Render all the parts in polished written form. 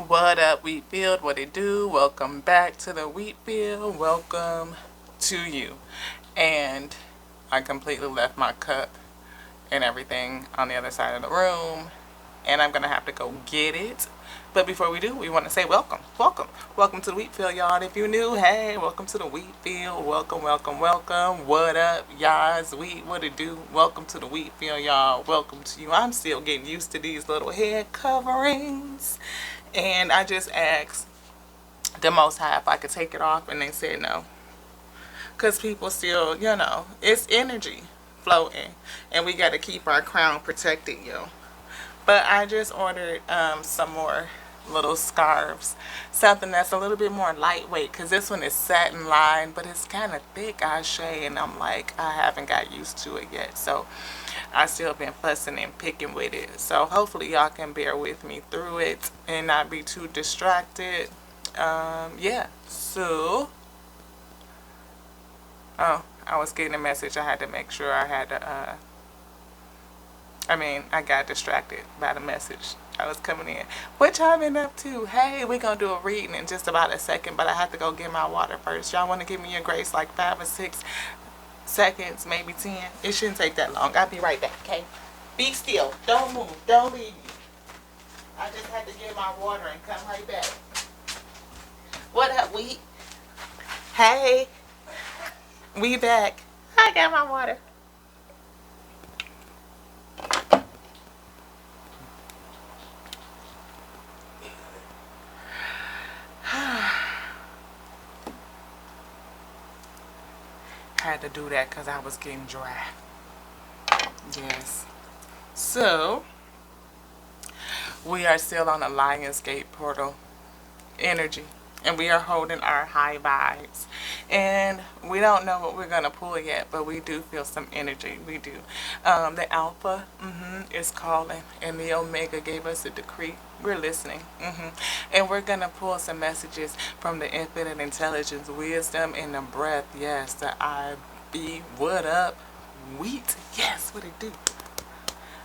What up, Wheatfield? What it do? Welcome back to the Wheatfield. Welcome to you. And I completely left my cup and everything on the other side of the room, and I'm gonna have to go get it. But before we do, we want to say welcome to the Wheatfield, y'all. And if you're new, hey, welcome to the Wheatfield. Welcome. What up, y'all? What it do? Welcome to the Wheatfield, y'all. Welcome to you. I'm still getting used to these little head coverings, and I just asked the Most High if I could take it off, and they said no, because people still, it's energy floating, and we got to keep our crown protected, yo. But I just ordered some more little scarves, something that's a little bit more lightweight, because this one is satin lined, but it's kind of thick, Ashe, and I'm like, I haven't got used to it yet, so I still been fussing and picking with it. So hopefully y'all can bear with me through it and not be too distracted. Yeah, so, oh, I was getting a message. I had to make sure I had to, I got distracted by the message. I was coming in. What y'all been up to? Hey, we're going to do a reading in just about a second, but I have to go get my water first. Y'all want to give me your grace like 5 or 6 seconds, maybe 10? It shouldn't take that long. I'll be right back, okay? Be still. Don't move. Don't leave me. I just had to get my water and come right back. What up, Wheat? Hey, we back. I got my water. Had to do that because I was getting dry. Yes. So, we are still on the Lionsgate portal energy, and we are holding our high vibes, and we don't know what we're going to pull yet, but we do feel some energy. We do. The alpha is calling, and the omega gave us a decree. We're listening, and we're going to pull some messages from the infinite intelligence, wisdom, and the breath. Yes, the I be. What up, Wheat? Yes, what it do?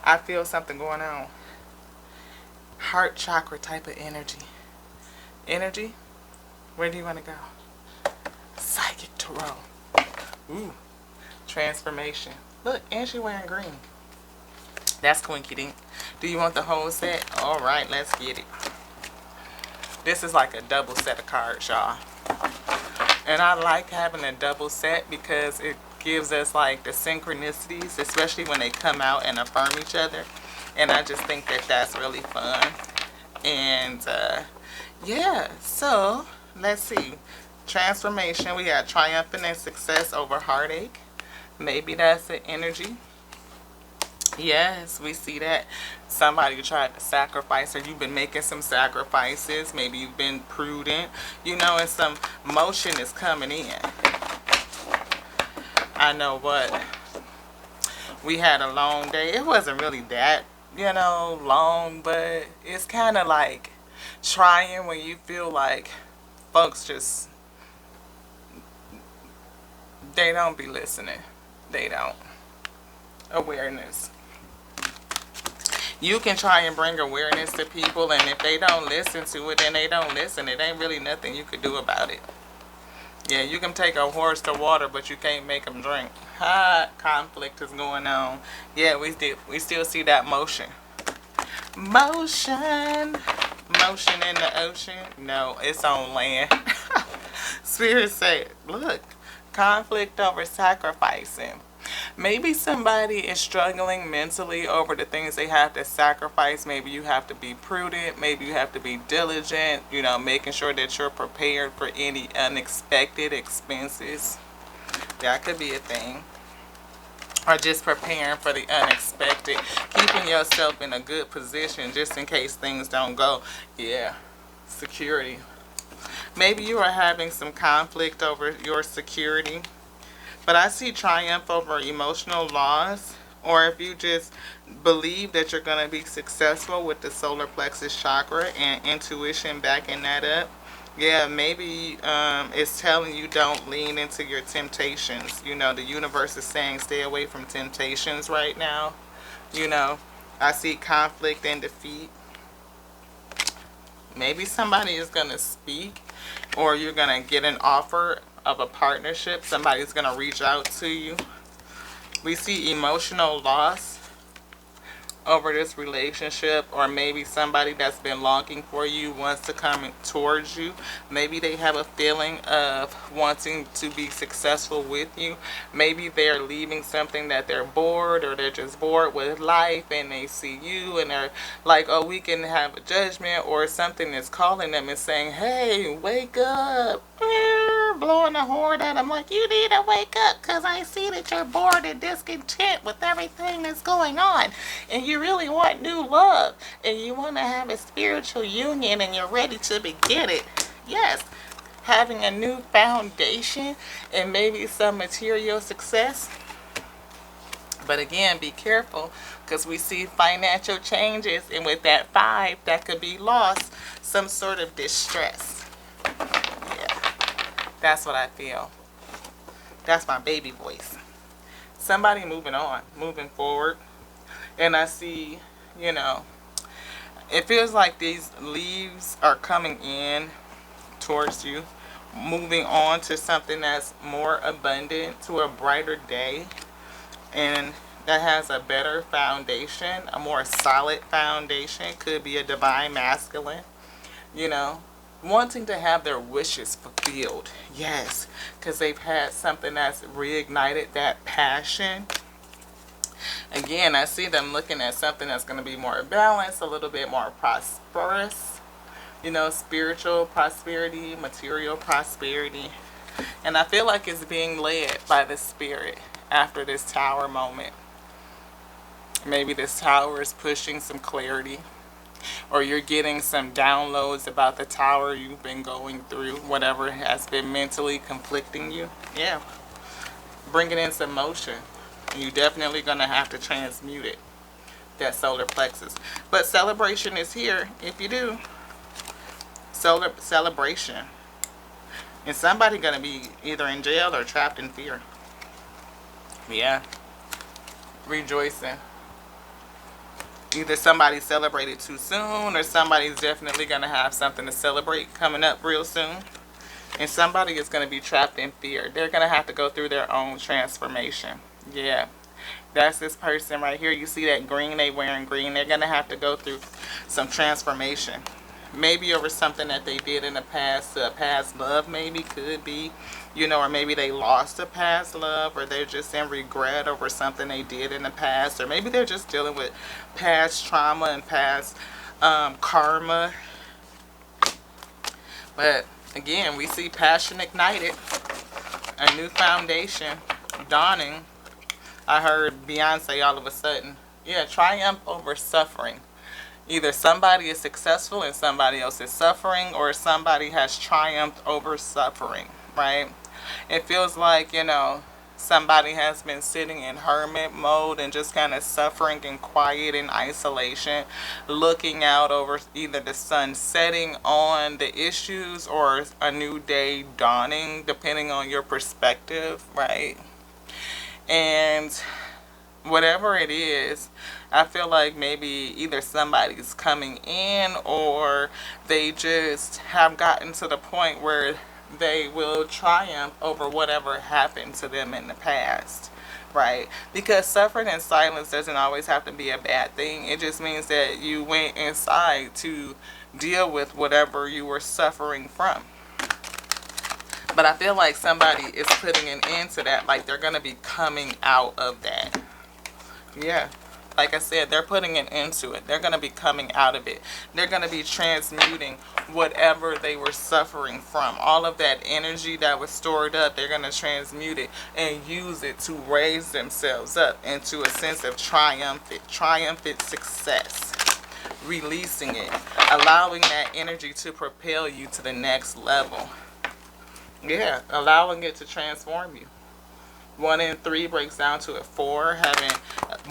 I feel something going on. Heart chakra type of energy. Energy? Where do you want to go? Psychic tarot. Ooh. Transformation. Look, and she wearing green. That's Quinky Dink. Do you want the whole set? Alright, let's get it. This is like a double set of cards, y'all. And I like having a double set because it gives us like the synchronicities, especially when they come out and affirm each other. And I just think that that's really fun. And yeah, so let's see. Transformation. We got triumphant and success over heartache. Maybe that's an energy. Yes, we see that. Somebody tried to sacrifice, or you've been making some sacrifices. Maybe you've been prudent, and some motion is coming in. I know what. We had a long day. It wasn't really that, long, but it's kind of like trying when you feel like folks just, they don't be listening. They don't. Awareness. You can try and bring awareness to people, and if they don't listen to it, then they don't listen. It ain't really nothing you could do about it. Yeah, you can take a horse to water, but you can't make them drink. Conflict is going on. Yeah, we still see that motion. Motion in the ocean. No, it's on land. Spirit said, look, conflict over sacrificing. Maybe somebody is struggling mentally over the things they have to sacrifice. Maybe you have to be prudent. Maybe you have to be diligent, making sure that you're prepared for any unexpected expenses. That could be a thing. Or just preparing for the unexpected. Keeping yourself in a good position just in case things don't go. Yeah. Security. Maybe you are having some conflict over your security. But I see triumph over emotional loss, or if you just believe that you're going to be successful with the solar plexus chakra and intuition backing that up. Yeah, maybe it's telling you don't lean into your temptations. The universe is saying stay away from temptations right now. I see conflict and defeat. Maybe somebody is going to speak, or you're going to get an offer of a partnership. Somebody's going to reach out to you. We see emotional loss over this relationship, or maybe somebody that's been longing for you wants to come towards you. Maybe they have a feeling of wanting to be successful with you. Maybe they're leaving something that they're bored, or they're just bored with life, and they see you and they're like, oh, we can have a judgment, or something is calling them and saying, hey, wake up, blowing a horn at them like, you need to wake up because I see that you're bored and discontent with everything that's going on, and you really want new love, and you want to have a spiritual union, and you're ready to begin it. Yes, having a new foundation and maybe some material success. But again, be careful, because we see financial changes, and with that 5, that could be lost, some sort of distress. Yeah, that's what I feel. That's my baby voice. Somebody moving on, moving forward. And I see, it feels like these leaves are coming in towards you, moving on to something that's more abundant, to a brighter day, and that has a better foundation, a more solid foundation. Could be a divine masculine, wanting to have their wishes fulfilled. Yes, because they've had something that's reignited that passion. Again, I see them looking at something that's going to be more balanced, a little bit more prosperous, spiritual prosperity, material prosperity. And I feel like it's being led by the Spirit after this tower moment. Maybe this tower is pushing some clarity, or you're getting some downloads about the tower you've been going through, whatever has been mentally conflicting you. Yeah, bringing in some motion. You're definitely going to have to transmute it, that solar plexus. But celebration is here if you do. Celebration. And somebody going to be either in jail or trapped in fear. Yeah. Rejoicing. Either somebody celebrated too soon, or somebody's definitely going to have something to celebrate coming up real soon. And somebody is going to be trapped in fear. They're going to have to go through their own transformation. Yeah, that's this person right here. You see that green, they wearing green. They're going to have to go through some transformation. Maybe over something that they did in the past, past love maybe, could be, or maybe they lost a past love, or they're just in regret over something they did in the past, or maybe they're just dealing with past trauma and past karma. But again, we see passion ignited, a new foundation dawning. I heard Beyonce all of a sudden. Yeah, triumph over suffering. Either somebody is successful and somebody else is suffering, or somebody has triumphed over suffering, right? It feels like, somebody has been sitting in hermit mode and just kind of suffering in quiet and isolation, looking out over either the sun setting on the issues or a new day dawning, depending on your perspective, right? And whatever it is, I feel like maybe either somebody's coming in, or they just have gotten to the point where they will triumph over whatever happened to them in the past, right? Because suffering in silence doesn't always have to be a bad thing. It just means that you went inside to deal with whatever you were suffering from. But I feel like somebody is putting an end to that, like they're going to be coming out of that. Yeah. Like I said, they're putting an end to it. They're going to be coming out of it. They're going to be transmuting whatever they were suffering from. All of that energy that was stored up, they're going to transmute it and use it to raise themselves up into a sense of triumphant success. Releasing it. Allowing that energy to propel you to the next level. Yeah, allowing it to transform you. 1 in 3 breaks down to a 4, having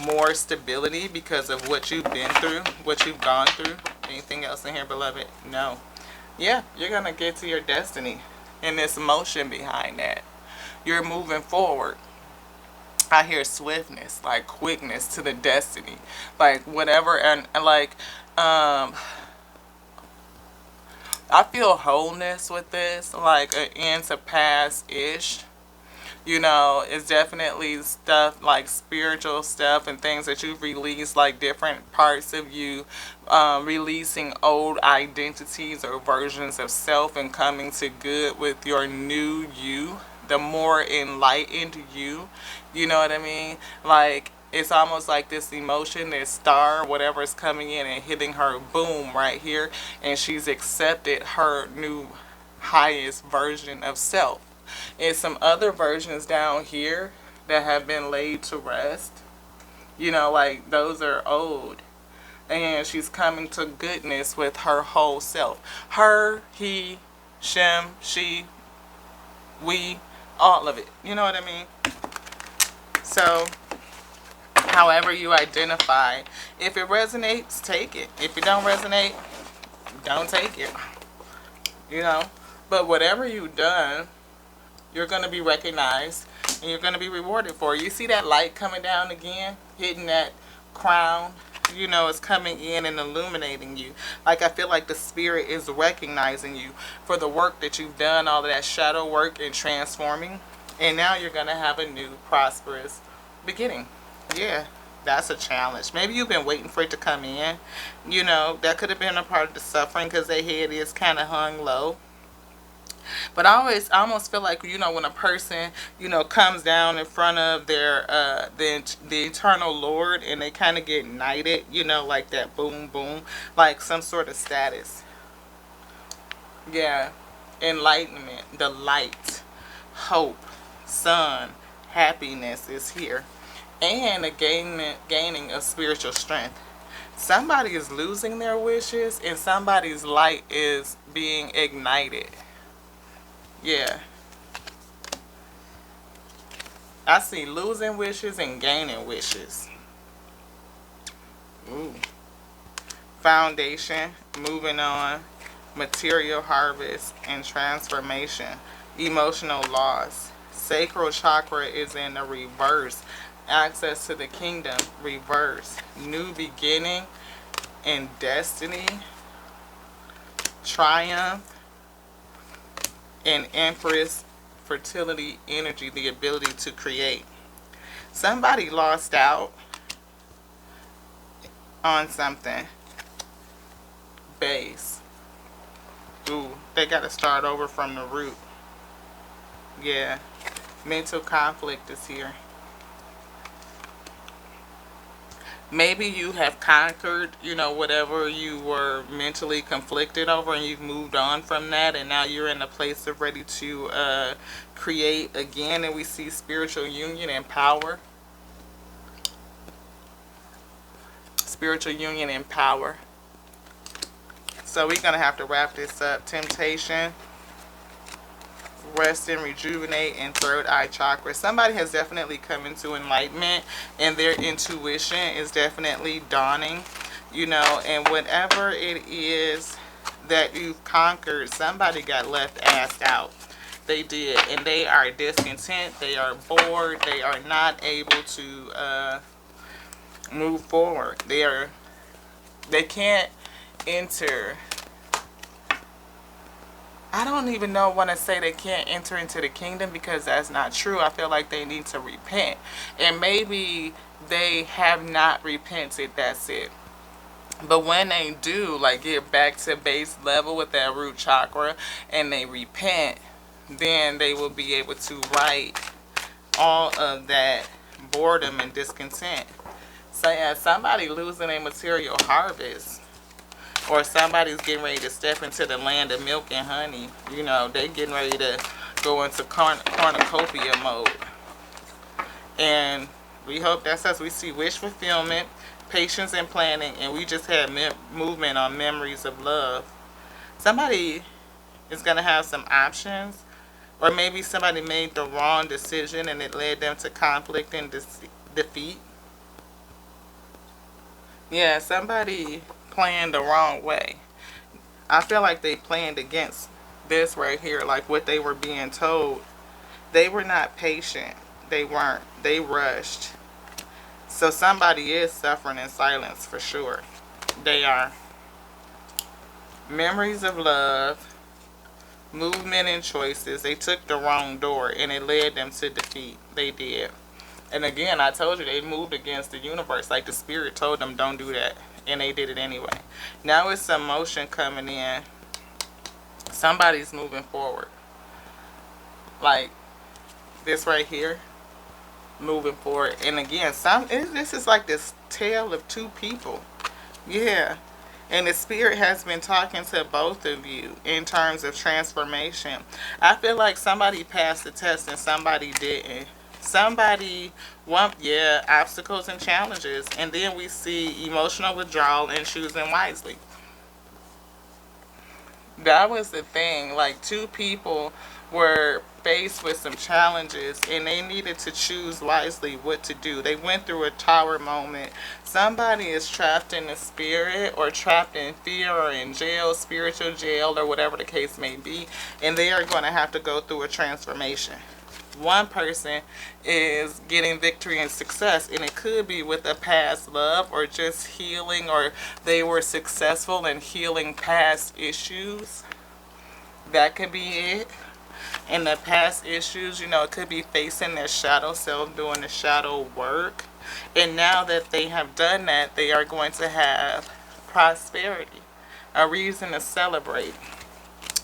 more stability because of what you've been through, what you've gone through. Anything else in here, beloved? No. Yeah, you're going to get to your destiny, and there's motion behind that. You're moving forward. I hear swiftness, like quickness to the destiny, like whatever, and like I feel wholeness with this, like an end to past-ish. You know, it's definitely stuff like spiritual stuff and things that you've released, like different parts of you, releasing old identities or versions of self and coming to good with your new you, the more enlightened you. You know what I mean? Like, it's almost like this emotion, this star, whatever is coming in and hitting her, boom, right here, and she's accepted her new highest version of self. And some other versions down here that have been laid to rest, you know, like those are old. And she's coming to goodness with her whole self. Her, he, Shem, she, we, all of it. You know what I mean? So, however you identify, if it resonates, take it. If it don't resonate, don't take it. You know? But whatever you've done, you're going to be recognized and you're going to be rewarded for it. You see that light coming down again, hitting that crown? You know, it's coming in and illuminating you. Like, I feel like the spirit is recognizing you for the work that you've done, all of that shadow work and transforming. And now you're going to have a new prosperous beginning. Yeah, that's a challenge. Maybe you've been waiting for it to come in. You know, that could have been a part of the suffering because their head is kind of hung low. But I almost feel like, you know, when a person, you know, comes down in front of their the eternal Lord and they kind of get knighted, you know, like that boom boom, like some sort of status. Yeah, enlightenment, the light, hope, sun, happiness is here, and a gaining of spiritual strength. Somebody is losing their wishes and somebody's light is being ignited. Yeah. I see losing wishes and gaining wishes. Ooh. Foundation, moving on, material harvest and transformation, emotional loss. Sacral chakra is in the reverse. Access to the kingdom, reverse. New beginning and destiny, triumph, and Empress, fertility, energy, the ability to create. Somebody lost out on something. Base. Ooh, they got to start over from the root. Yeah. Mental conflict is here. Maybe you have conquered, you know, whatever you were mentally conflicted over and you've moved on from that and now you're in a place of ready to create again, and we see spiritual union and power. Spiritual union and power. So we're going to have to wrap this up. Temptation, rest and rejuvenate, and third eye chakra. Somebody has definitely come into enlightenment and their intuition is definitely dawning, you know, and whatever it is that you've conquered, somebody got left assed out. They did, and they are discontent, they are bored, they are not able to move forward. They can't enter. I don't even know when to say they can't enter into the kingdom because that's not true. I feel like they need to repent. And maybe they have not repented, that's it. But when they do, like get back to base level with that root chakra and they repent, then they will be able to right all of that boredom and discontent. So yeah, somebody losing a material harvest. Or somebody's getting ready to step into the land of milk and honey. You know, they getting ready to go into cornucopia mode. And we hope that's us. We see wish fulfillment, patience and planning, and we just had movement on memories of love. Somebody is going to have some options. Or maybe somebody made the wrong decision and it led them to conflict and defeat. Yeah, somebody planned the wrong way. I feel like they planned against this right here, like what they were being told. They were not patient. They weren't. They rushed. So somebody is suffering in silence for sure. They are. Memories of love, movement and choices. They took the wrong door and it led them to defeat. They did. And again, I told you they moved against the universe. Like the spirit told them don't do that. And they did it anyway. Now it's some motion coming in. Somebody's moving forward. Like this right here. Moving forward. And again, this is like this tale of two people. Yeah. And the spirit has been talking to both of you in terms of transformation. I feel like somebody passed the test and somebody didn't. Somebody, obstacles and challenges. And then we see emotional withdrawal and choosing wisely. That was the thing. Like, two people were faced with some challenges and they needed to choose wisely what to do. They went through a tower moment. Somebody is trapped in the spirit or trapped in fear or in jail, spiritual jail, or whatever the case may be, and they are going to have to go through a transformation. One person is getting victory and success, and it could be with a past love or just healing, or they were successful in healing past issues. That could be it. In the past issues, it could be facing their shadow self, doing the shadow work. And now that they have done that, they are going to have prosperity, a reason to celebrate.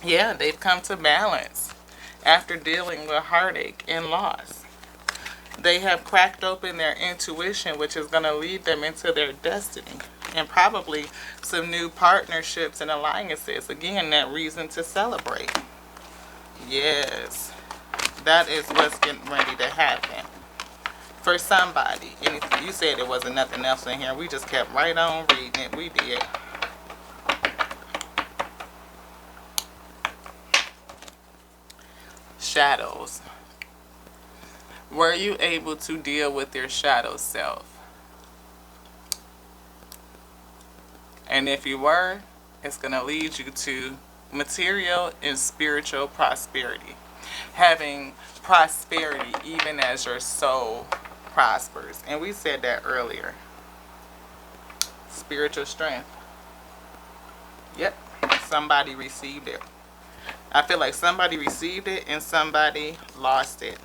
Yeah, they've come to balance after dealing with heartache and loss. They have cracked open their intuition, which is going to lead them into their destiny. And probably some new partnerships and alliances. Again, that reason to celebrate. Yes, that is what's getting ready to happen for somebody. And you said there wasn't nothing else in here. We just kept right on reading it. We did. Shadows. Were you able to deal with your shadow self? And if you were, it's going to lead you to material and spiritual prosperity. Having prosperity even as your soul prospers. And we said that earlier. Spiritual strength. Yep. Somebody received it. I feel like somebody received it and somebody lost it.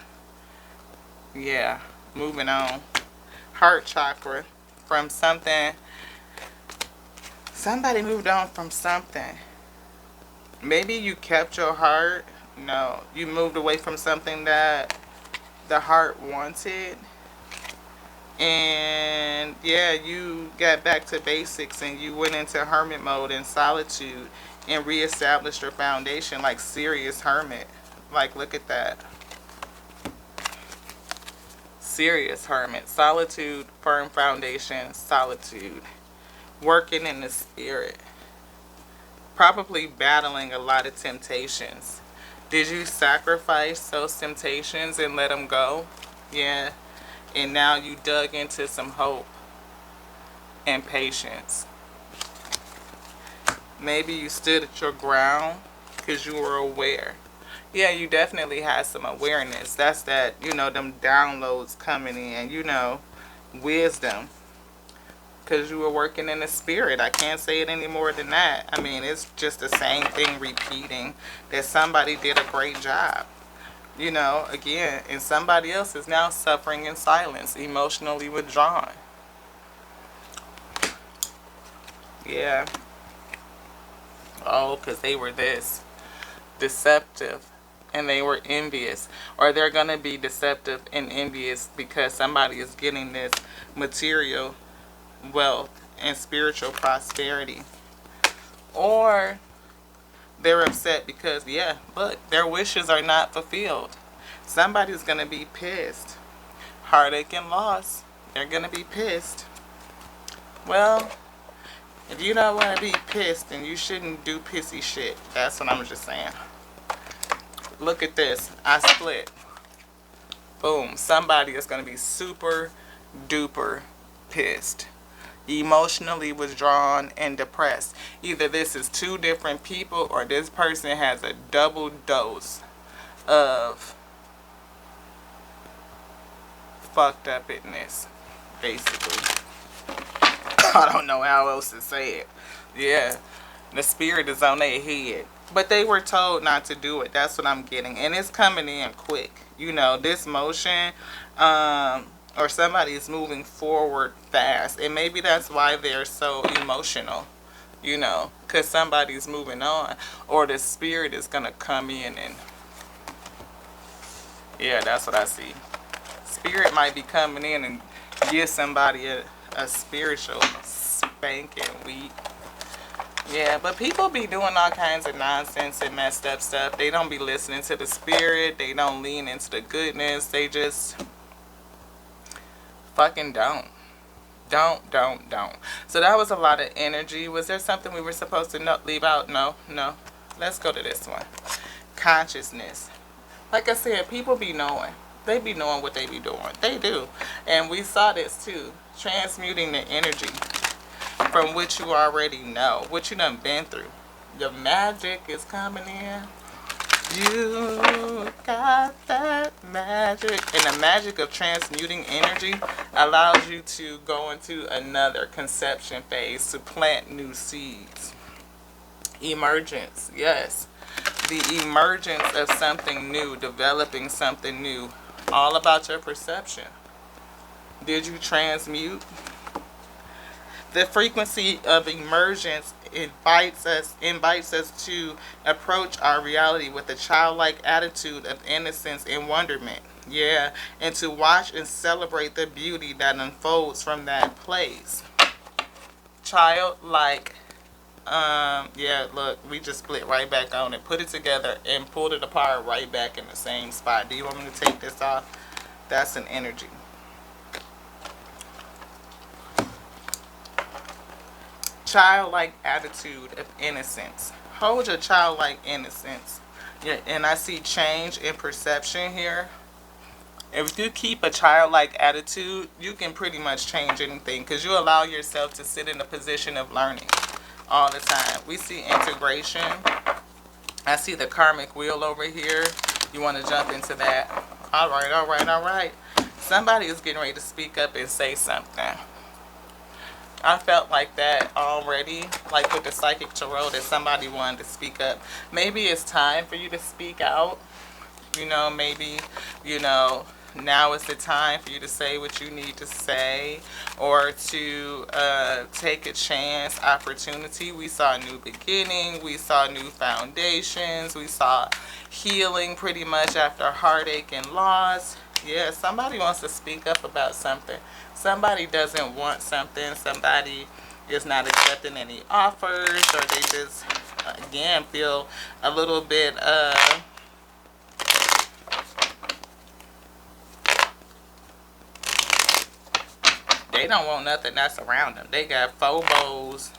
Yeah. Moving on. Heart chakra. From something. Somebody moved on from something. Maybe you kept your heart. No, you moved away from something that the heart wanted. And yeah, you got back to basics and you went into hermit mode and solitude and reestablished your foundation, like serious hermit. Like, look at that. Serious hermit. Solitude, firm foundation, solitude. Working in the spirit. Probably battling a lot of temptations. Did you sacrifice those temptations and let them go? Yeah. And now you dug into some hope and patience. Maybe you stood at your ground because you were aware. Yeah, you definitely had some awareness. That's that, them downloads coming in, wisdom. Because you were working in the spirit. I can't say it any more than that. I mean, it's just the same thing repeating. That somebody did a great job. Again, and somebody else is now suffering in silence, emotionally withdrawn. Yeah. Oh, because they were this. Deceptive. And they were envious. Or they're going to be deceptive and envious because somebody is getting this material wealth and spiritual prosperity. Or they're upset because, look, their wishes are not fulfilled. Somebody's going to be pissed. Heartache and loss. They're going to be pissed. Well, if you don't want to be pissed, then you shouldn't do pissy shit. That's what I'm just saying. Look at this. I split. Boom. Somebody is going to be super duper pissed. Emotionally withdrawn and depressed. Either this is two different people or this person has a double dose of fucked upness, basically. I don't know how else to say it. Yeah. The spirit is on their head. But they were told not to do it. That's what I'm getting. And it's coming in quick. You know, this motion, or somebody is moving forward fast. And maybe that's why they're so emotional. You know, because somebody's moving on. Or the spirit is going to come in and... Yeah, that's what I see. Spirit might be coming in and give somebody a spiritual spanking week. Yeah, but people be doing all kinds of nonsense and messed up stuff. They don't be listening to the spirit. They don't lean into the goodness. They just fucking don't. Don't. So that was a lot of energy. Was there something we were supposed to leave out? No. Let's go to this one. Consciousness. Like I said, people be knowing. They be knowing what they be doing. They do. And we saw this too. Transmuting the energy from what you already know, what you done been through. The magic is coming in. You got that magic. And the magic of transmuting energy allows you to go into another conception phase, to plant new seeds. Emergence, yes. The emergence of something new, developing something new. All about your perception. Did you transmute? The frequency of emergence invites us to approach our reality with a childlike attitude of innocence and wonderment. Yeah, and to watch and celebrate the beauty that unfolds from that place. Childlike. Yeah, look, we just split right back on it, put it together, and pulled it apart right back in the same spot. Do you want me to take this off? That's an energy. Childlike attitude of innocence. Hold your childlike innocence. Yeah, and I see change in perception here. If you keep a childlike attitude, you can pretty much change anything because you allow yourself to sit in a position of learning all the time. We see integration. I see the karmic wheel over here. You want to jump into that? All right. Somebody is getting ready to speak up and say something. I felt like that already, like with the Psychic Tarot, that somebody wanted to speak up. Maybe it's time for you to speak out. You know, maybe, you know, now is the time for you to say what you need to say, or to take a chance, opportunity. We saw a new beginning. We saw new foundations. We saw healing pretty much after heartache and loss. Yeah, somebody wants to speak up about something. Somebody doesn't want something. Somebody is not accepting any offers, or they just, again, feel a little bit they don't want nothing that's around them. They got 4 bowls,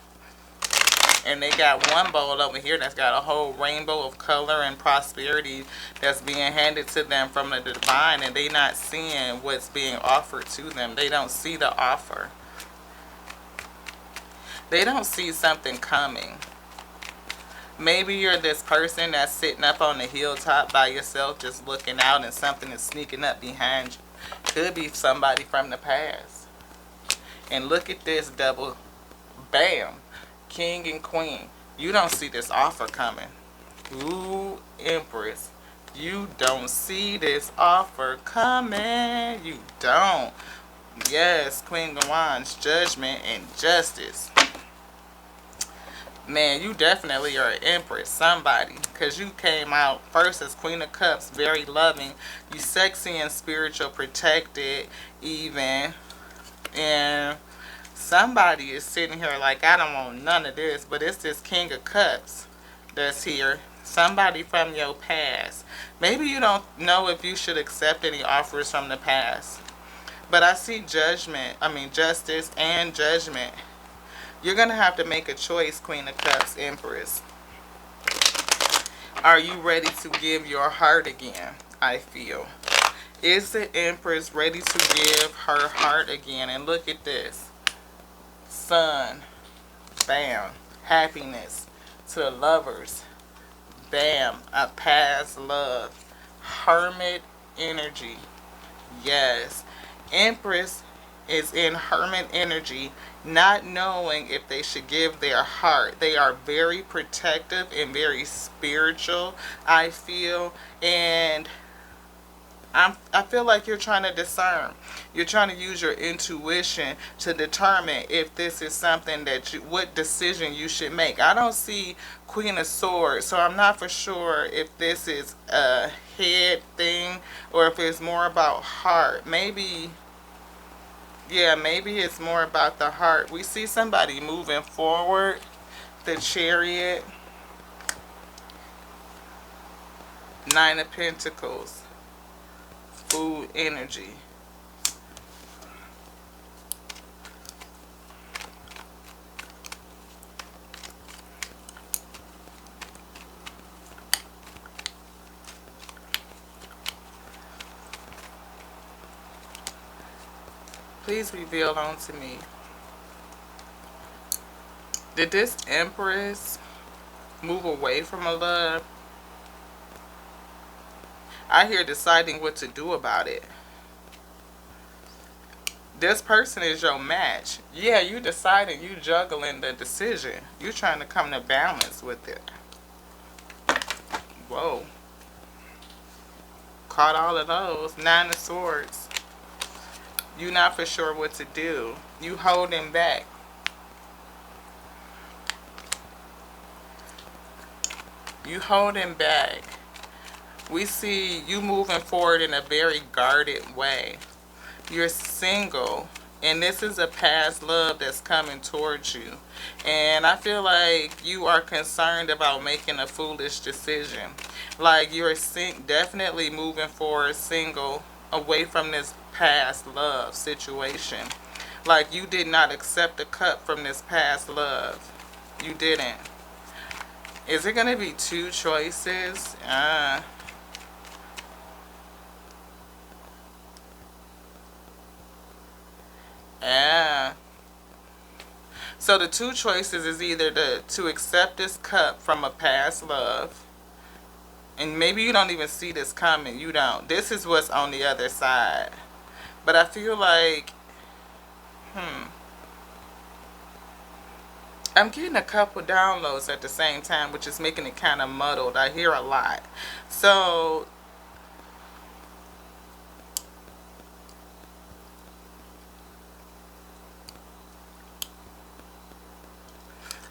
and they got one bowl over here that's got a whole rainbow of color and prosperity that's being handed to them from the divine, and they not seeing what's being offered to them. They don't see the offer. They don't see something coming. Maybe you're this person that's sitting up on the hilltop by yourself just looking out, and something is sneaking up behind you. Could be somebody from the past. And look at this double, bam, king and queen. You don't see this offer coming. Ooh, Empress. You don't see this offer coming. You don't. Yes, Queen of Wands, judgment and justice. Man, you definitely are an Empress, somebody. Because you came out first as Queen of Cups, very loving. You sexy and spiritual, protected, even. And somebody is sitting here like, I don't want none of this. But it's this King of Cups that's here. Somebody from your past. Maybe you don't know if you should accept any offers from the past. But I see justice and judgment. You're going to have to make a choice, Queen of Cups, Empress. Are you ready to give your heart again? I feel. Is the Empress ready to give her heart again? And look at this. Sun. Bam. Happiness. To lovers. Bam. A past love. Hermit energy. Yes. Empress is in hermit energy, not knowing if they should give their heart. They are very protective and very spiritual, I feel. And I feel like you're trying to discern. You're trying to use your intuition to determine if this is something that what decision you should make. I don't see Queen of Swords, so I'm not for sure if this is a head thing or if it's more about heart. Maybe, yeah, maybe it's more about the heart. We see somebody moving forward. The Chariot, Nine of Pentacles, food energy. Please reveal unto me. Did this Empress move away from a love? I hear deciding what to do about it. This person is your match. Yeah, you deciding, you juggling the decision. You trying to come to balance with it. Whoa. Caught all of those. Nine of Swords. You not for sure what to do. You holding back. You holding back. We see you moving forward in a very guarded way. You're single, and this is a past love that's coming towards you. And I feel like you are concerned about making a foolish decision. Like you're definitely moving forward single, away from this past love situation. Like you did not accept the cup from this past love. You didn't. Is it going to be two choices? So the two choices is either to accept this cup from a past love. And maybe you don't even see this coming. You don't. This is what's on the other side. But I feel like, I'm getting a couple downloads at the same time, which is making it kind of muddled. I hear a lot. So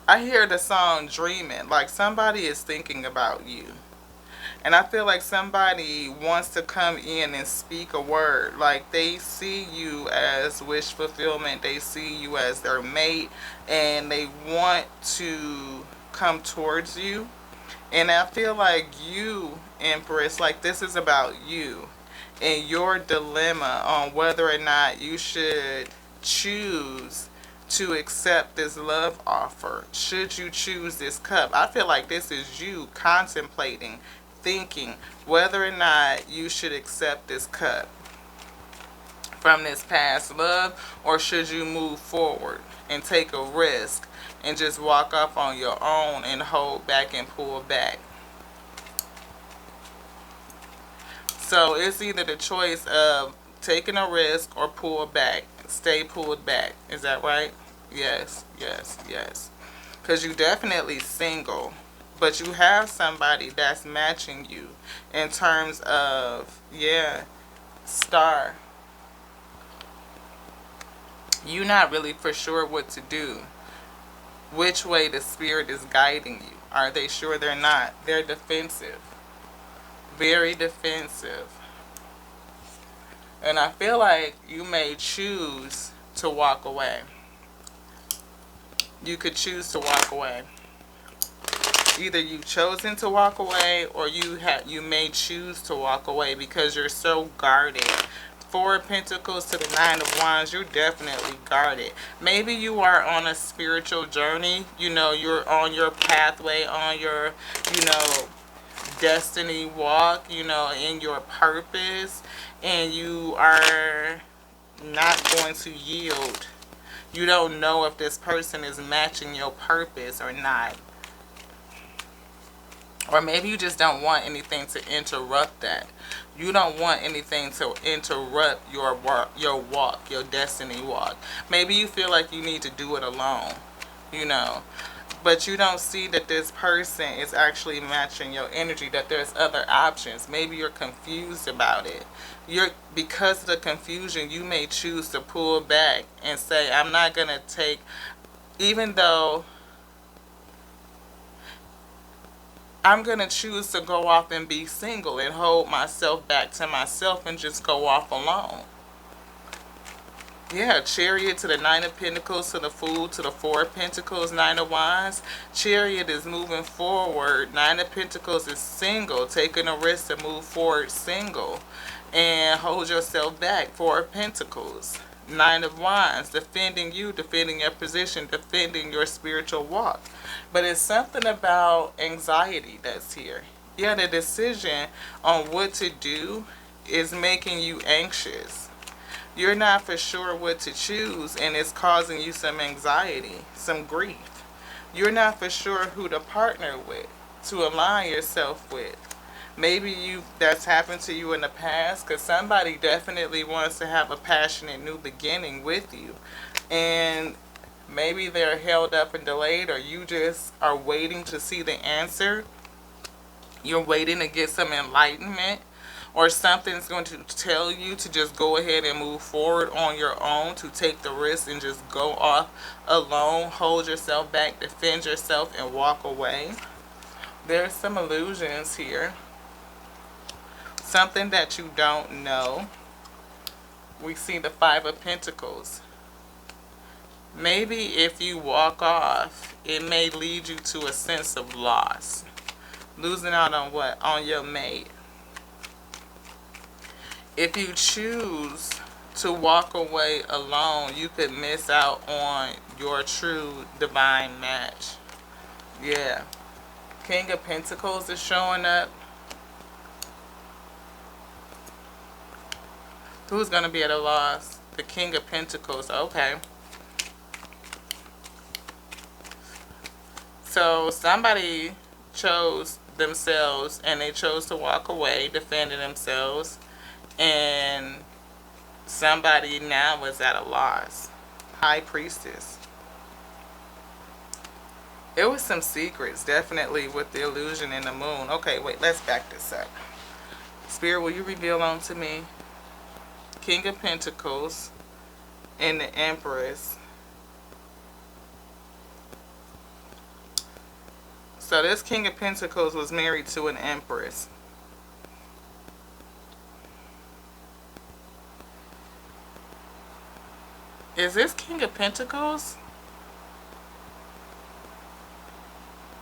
I hear the song Dreaming, like somebody is thinking about you. And I feel like somebody wants to come in and speak a word. Like they see you as wish fulfillment. They see you as their mate. And they want to come towards you. And I feel like you, Empress, like this is about you. And your dilemma on whether or not you should choose to accept this love offer. Should you choose this cup? I feel like this is you contemplating, thinking whether or not you should accept this cup from this past love, or should you move forward and take a risk and just walk off on your own and hold back and pull back. So it's either the choice of taking a risk or pull back. Stay pulled back. Is that right? Yes, yes, yes. Because you definitely single. But you have somebody that's matching you in terms of, yeah, star. You're not really for sure what to do. Which way the spirit is guiding you. Are they sure they're not? They're defensive. Very defensive. And I feel like you may choose to walk away. You could choose to walk away. Either you've chosen to walk away, or you may choose to walk away because you're so guarded. Four of Pentacles to the Nine of Wands, you're definitely guarded. Maybe you are on a spiritual journey. You know, you're on your pathway, on your, destiny walk, in your purpose. And you are not going to yield. You don't know if this person is matching your purpose or not. Or maybe you just don't want anything to interrupt that. You don't want anything to interrupt your walk, your destiny walk. Maybe you feel like you need to do it alone, you know. But you don't see that this person is actually matching your energy, that there's other options. Maybe you're confused about it. Because of the confusion, you may choose to pull back and say, I'm not going to take, even though I'm going to choose to go off and be single and hold myself back to myself and just go off alone. Yeah, Chariot to the Nine of Pentacles, to the Fool, to the Four of Pentacles, Nine of Wands. Chariot is moving forward. Nine of Pentacles is single, taking a risk to move forward single. And hold yourself back. Four of Pentacles. Nine of Wands, defending you, defending your position, defending your spiritual walk. But it's something about anxiety that's here. Yeah, the decision on what to do is making you anxious. You're not for sure what to choose, and it's causing you some anxiety, some grief. You're not for sure who to partner with, to align yourself with. Maybe that's happened to you in the past, because somebody definitely wants to have a passionate new beginning with you. And maybe they're held up and delayed, or you just are waiting to see the answer. You're waiting to get some enlightenment. Or something's going to tell you to just go ahead and move forward on your own, to take the risk and just go off alone, hold yourself back, defend yourself, and walk away. There's some illusions here. Something that you don't know. We see the Five of Pentacles. Maybe if you walk off, it may lead you to a sense of loss. Losing out on what? On your mate. If you choose to walk away alone, you could miss out on your true divine match. Yeah. King of Pentacles is showing up. Who's going to be at a loss? The King of Pentacles. Okay. So somebody chose themselves and they chose to walk away, defending themselves. And somebody now is at a loss. High Priestess. It was some secrets, definitely, with the illusion in the moon. Okay, wait, let's back this up. Spirit, will you reveal onto me? King of Pentacles and the Empress. So this King of Pentacles was married to an Empress. Is this King of Pentacles?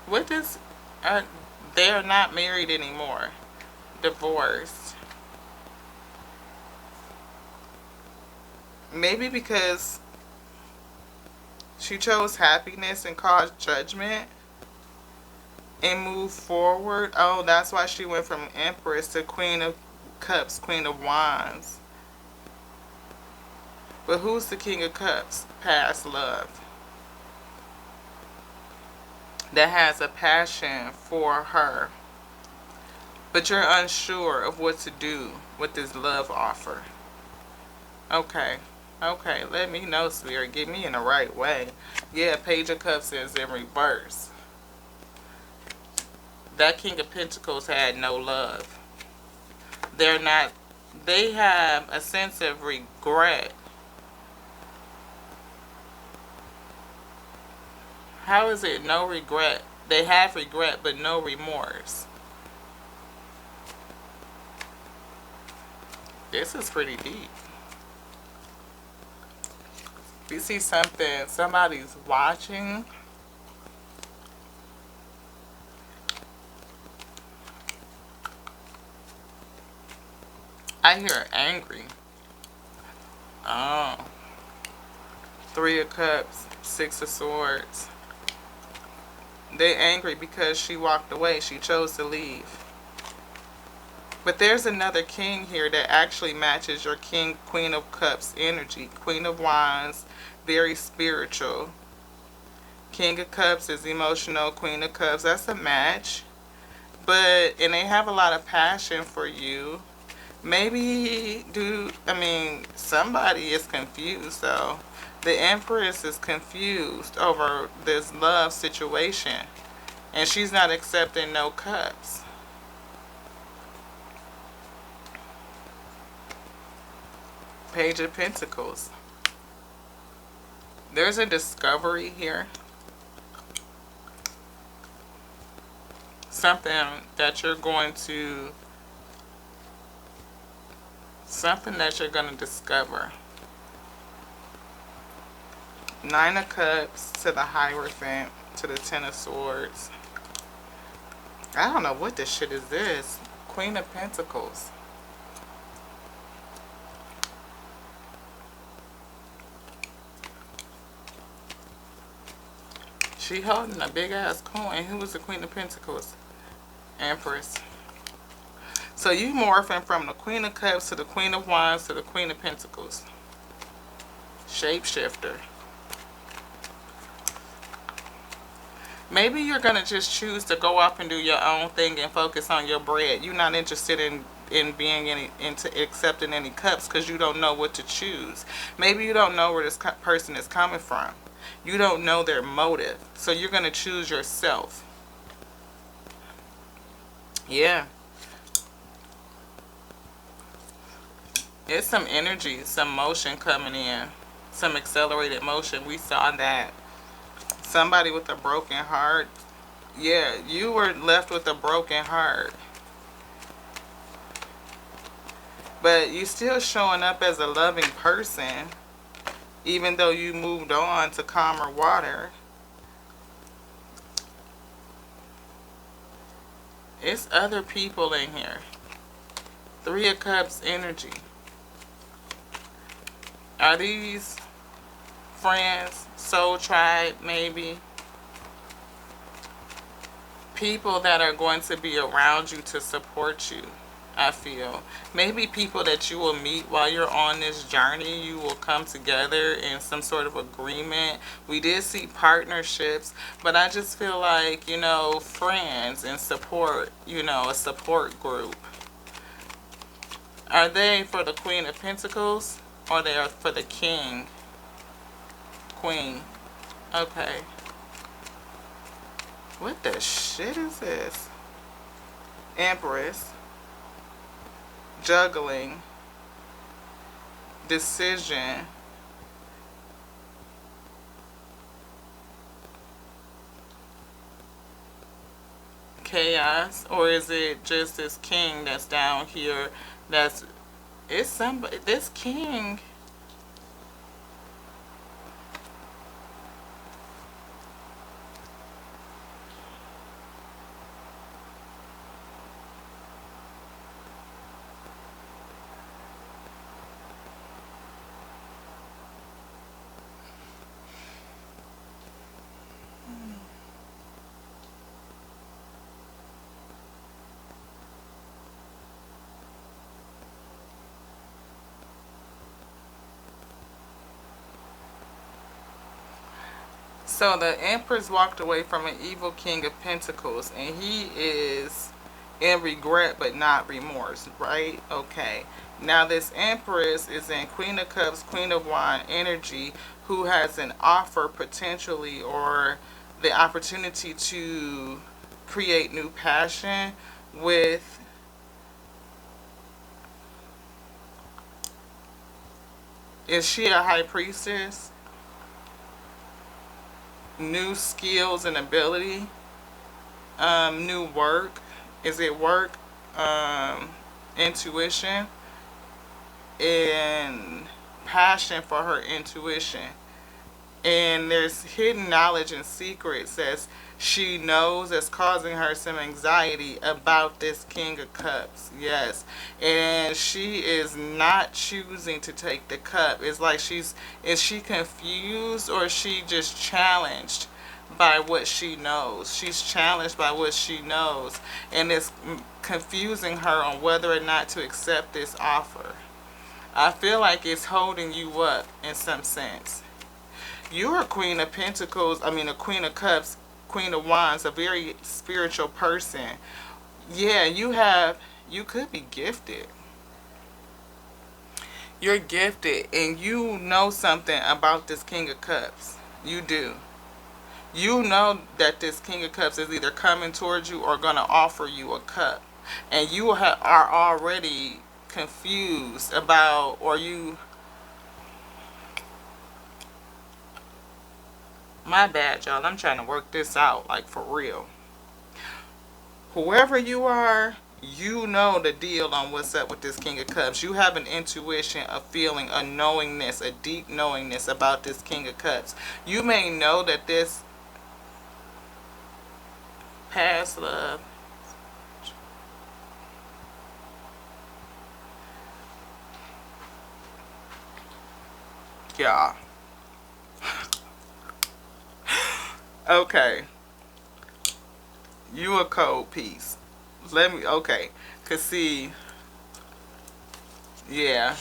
What is... they are not married anymore. Divorced. Maybe because she chose happiness and caused judgment and moved forward. Oh, that's why she went from Empress to Queen of Cups, Queen of Wands. But who's the King of Cups? Past love. That has a passion for her. But you're unsure of what to do with this love offer. Okay. Okay, let me know, Spirit. Get me in the right way. Yeah, Page of Cups is in reverse. That King of Pentacles had no love. They have a sense of regret. How is it no regret? They have regret, but no remorse. This is pretty deep. You see something, somebody's watching. I hear angry. Oh. Three of Cups, Six of Swords. They're angry because she walked away. She chose to leave. But there's another king here that actually matches your Queen of Cups energy. Queen of Wands, very spiritual. King of Cups is emotional. Queen of Cups, that's a match. And they have a lot of passion for you. Maybe somebody is confused though. The Empress is confused over this love situation, and she's not accepting no cups. Page of Pentacles. There's a discovery here. Something that you're going to discover. Nine of Cups to the Hierophant to the Ten of Swords. I don't know what this shit is this. Queen of Pentacles. She holding a big ass coin. Who was the Queen of Pentacles? Empress. So you morphing from the Queen of Cups to the Queen of Wands to the Queen of Pentacles. Shapeshifter. Maybe you're going to just choose to go off and do your own thing and focus on your bread. You're not interested in being into accepting any cups because you don't know what to choose. Maybe you don't know where this person is coming from. You don't know their motive. So you're going to choose yourself. Yeah. It's some energy, some motion coming in. Some accelerated motion. We saw that. Somebody with a broken heart. Yeah, you were left with a broken heart. But you still showing up as a loving person. Even though you moved on to calmer water. It's other people in here. Three of Cups energy. Are these friends, soul tribe, maybe? People that are going to be around you to support you, I feel. Maybe people that you will meet while you're on this journey. You will come together in some sort of agreement. We did see partnerships, but I just feel like, friends and support, a support group. Are they for the Queen of Pentacles or they are for the King? Queen. Okay. What the shit is this? Empress. Juggling. Decision. Chaos. Or is it just this king that's down here? It's somebody. This king. So the Empress walked away from an evil King of Pentacles, and he is in regret but not remorse, right? Okay. Now this Empress is in Queen of Cups, Queen of Wands energy, who has an offer potentially or the opportunity to create new passion with is she a high priestess? New skills and ability, new work. Is it work? Intuition and passion for her intuition. And there's hidden knowledge and secrets that she knows that's causing her some anxiety about this King of Cups. Yes. And she is not choosing to take the cup. It's like is she confused or is she just challenged by what she knows? She's challenged by what she knows. And it's confusing her on whether or not to accept this offer. I feel like it's holding you up in some sense. You're a Queen of Pentacles, a Queen of Cups, Queen of Wands, a very spiritual person. Yeah, you could be gifted. You're gifted and you know something about this King of Cups. You do. You know that this King of Cups is either coming towards you or going to offer you a cup. And you are already confused about, or you, my bad, y'all. I'm trying to work this out, like for real. Whoever you are, you know the deal on what's up with this King of Cups. You have an intuition, a feeling, a knowingness, a deep knowingness about this King of Cups. You may know that this past love, y'all. Okay, you a cold piece. Let me, okay, cause see, yeah.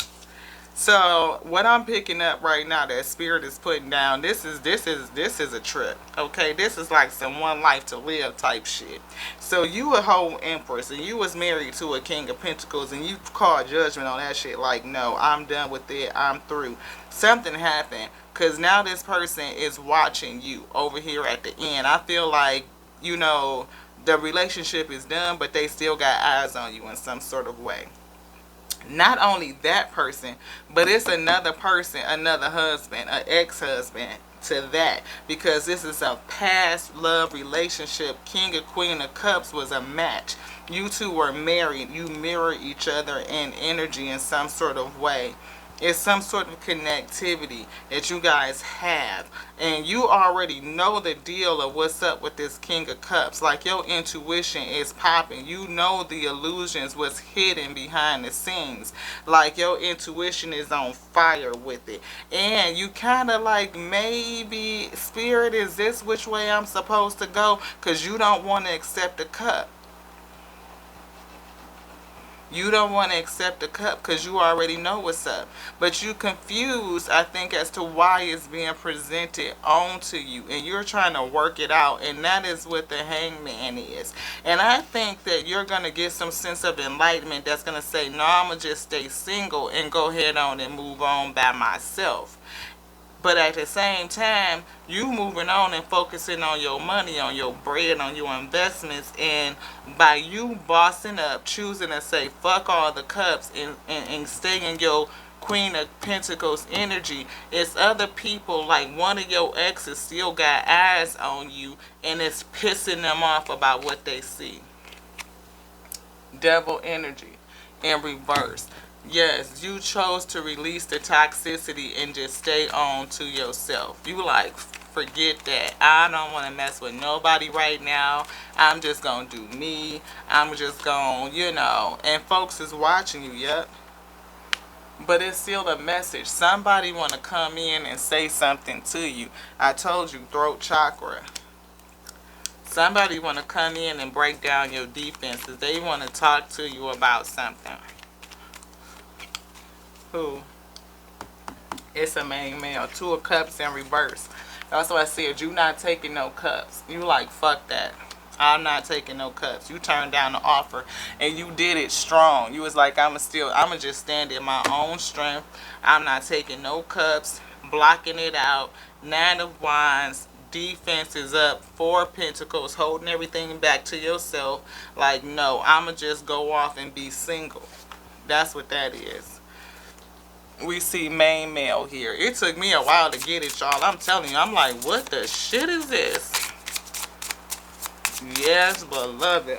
So what I'm picking up right now that spirit is putting down, this is a trip. Okay, this is like some one life to live type shit. So you a whole empress and you was married to a king of pentacles and you called judgment on that shit like, no, I'm done with it, I'm through. Something happened because now this person is watching you over here at the end. I feel like, you know, the relationship is done, but they still got eyes on you in some sort of way. Not only that person, but it's another person, another husband, an ex-husband to that, because this is a past love relationship. King or Queen of Cups was a match. You two were married. You mirror each other in energy in some sort of way. It's some sort of connectivity that you guys have. And you already know the deal of what's up with this King of Cups. Like your intuition is popping. You know the illusions, what's hidden behind the scenes. Like your intuition is on fire with it. And you kind of like, maybe spirit, is this which way I'm supposed to go? Because you don't want to accept the cup. You don't want to accept the cup because you already know what's up. But you confused, I think, as to why it's being presented onto you. And you're trying to work it out. And that is what the hangman is. And I think that you're going to get some sense of enlightenment that's going to say, no, I'm going to just stay single and go ahead on and move on by myself. But at the same time, you moving on and focusing on your money, on your bread, on your investments, and by you bossing up, choosing to say fuck all the cups and stay in your Queen of Pentacles energy, it's other people, like one of your exes still got eyes on you and it's pissing them off about what they see. Devil energy in reverse. Yes, you chose to release the toxicity and just stay on to yourself. You like, forget that. I don't want to mess with nobody right now. I'm just going to do me. I'm just going, you know. And folks is watching you, yep. But it's still a message. Somebody want to come in and say something to you. I told you, throat chakra. Somebody want to come in and break down your defenses. They want to talk to you about something. Who? It's a main male. Two of Cups in reverse. That's why I said you not taking no cups. You like, fuck that. I'm not taking no cups. You turned down the offer and you did it strong. You was like, I'ma just stand in my own strength. I'm not taking no cups. Blocking it out. 9 of Wands. Defense is up. 4 of Pentacles. Holding everything back to yourself. Like, no, I'ma just go off and be single. That's what that is. We see main male here. It took me a while to get it, y'all. I'm telling you, I'm like, what the shit is this? Yes, beloved.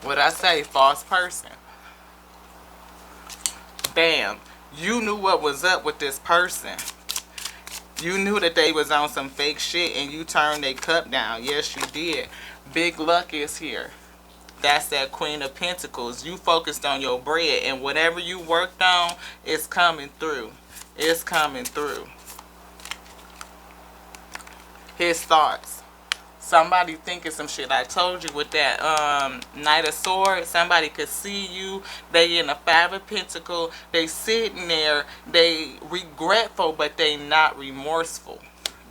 What I say, false person. Bam. You knew what was up with this person. You knew that they was on some fake shit and you turned their cup down. Yes, you did. Big luck is here. That's that Queen of Pentacles. You focused on your bread and whatever you worked on is coming through. It's coming through. His thoughts. Somebody thinking some shit. I told you with that Knight of Swords, somebody could see you. They in a 5 of Pentacles. They sitting there. They regretful, but they not remorseful.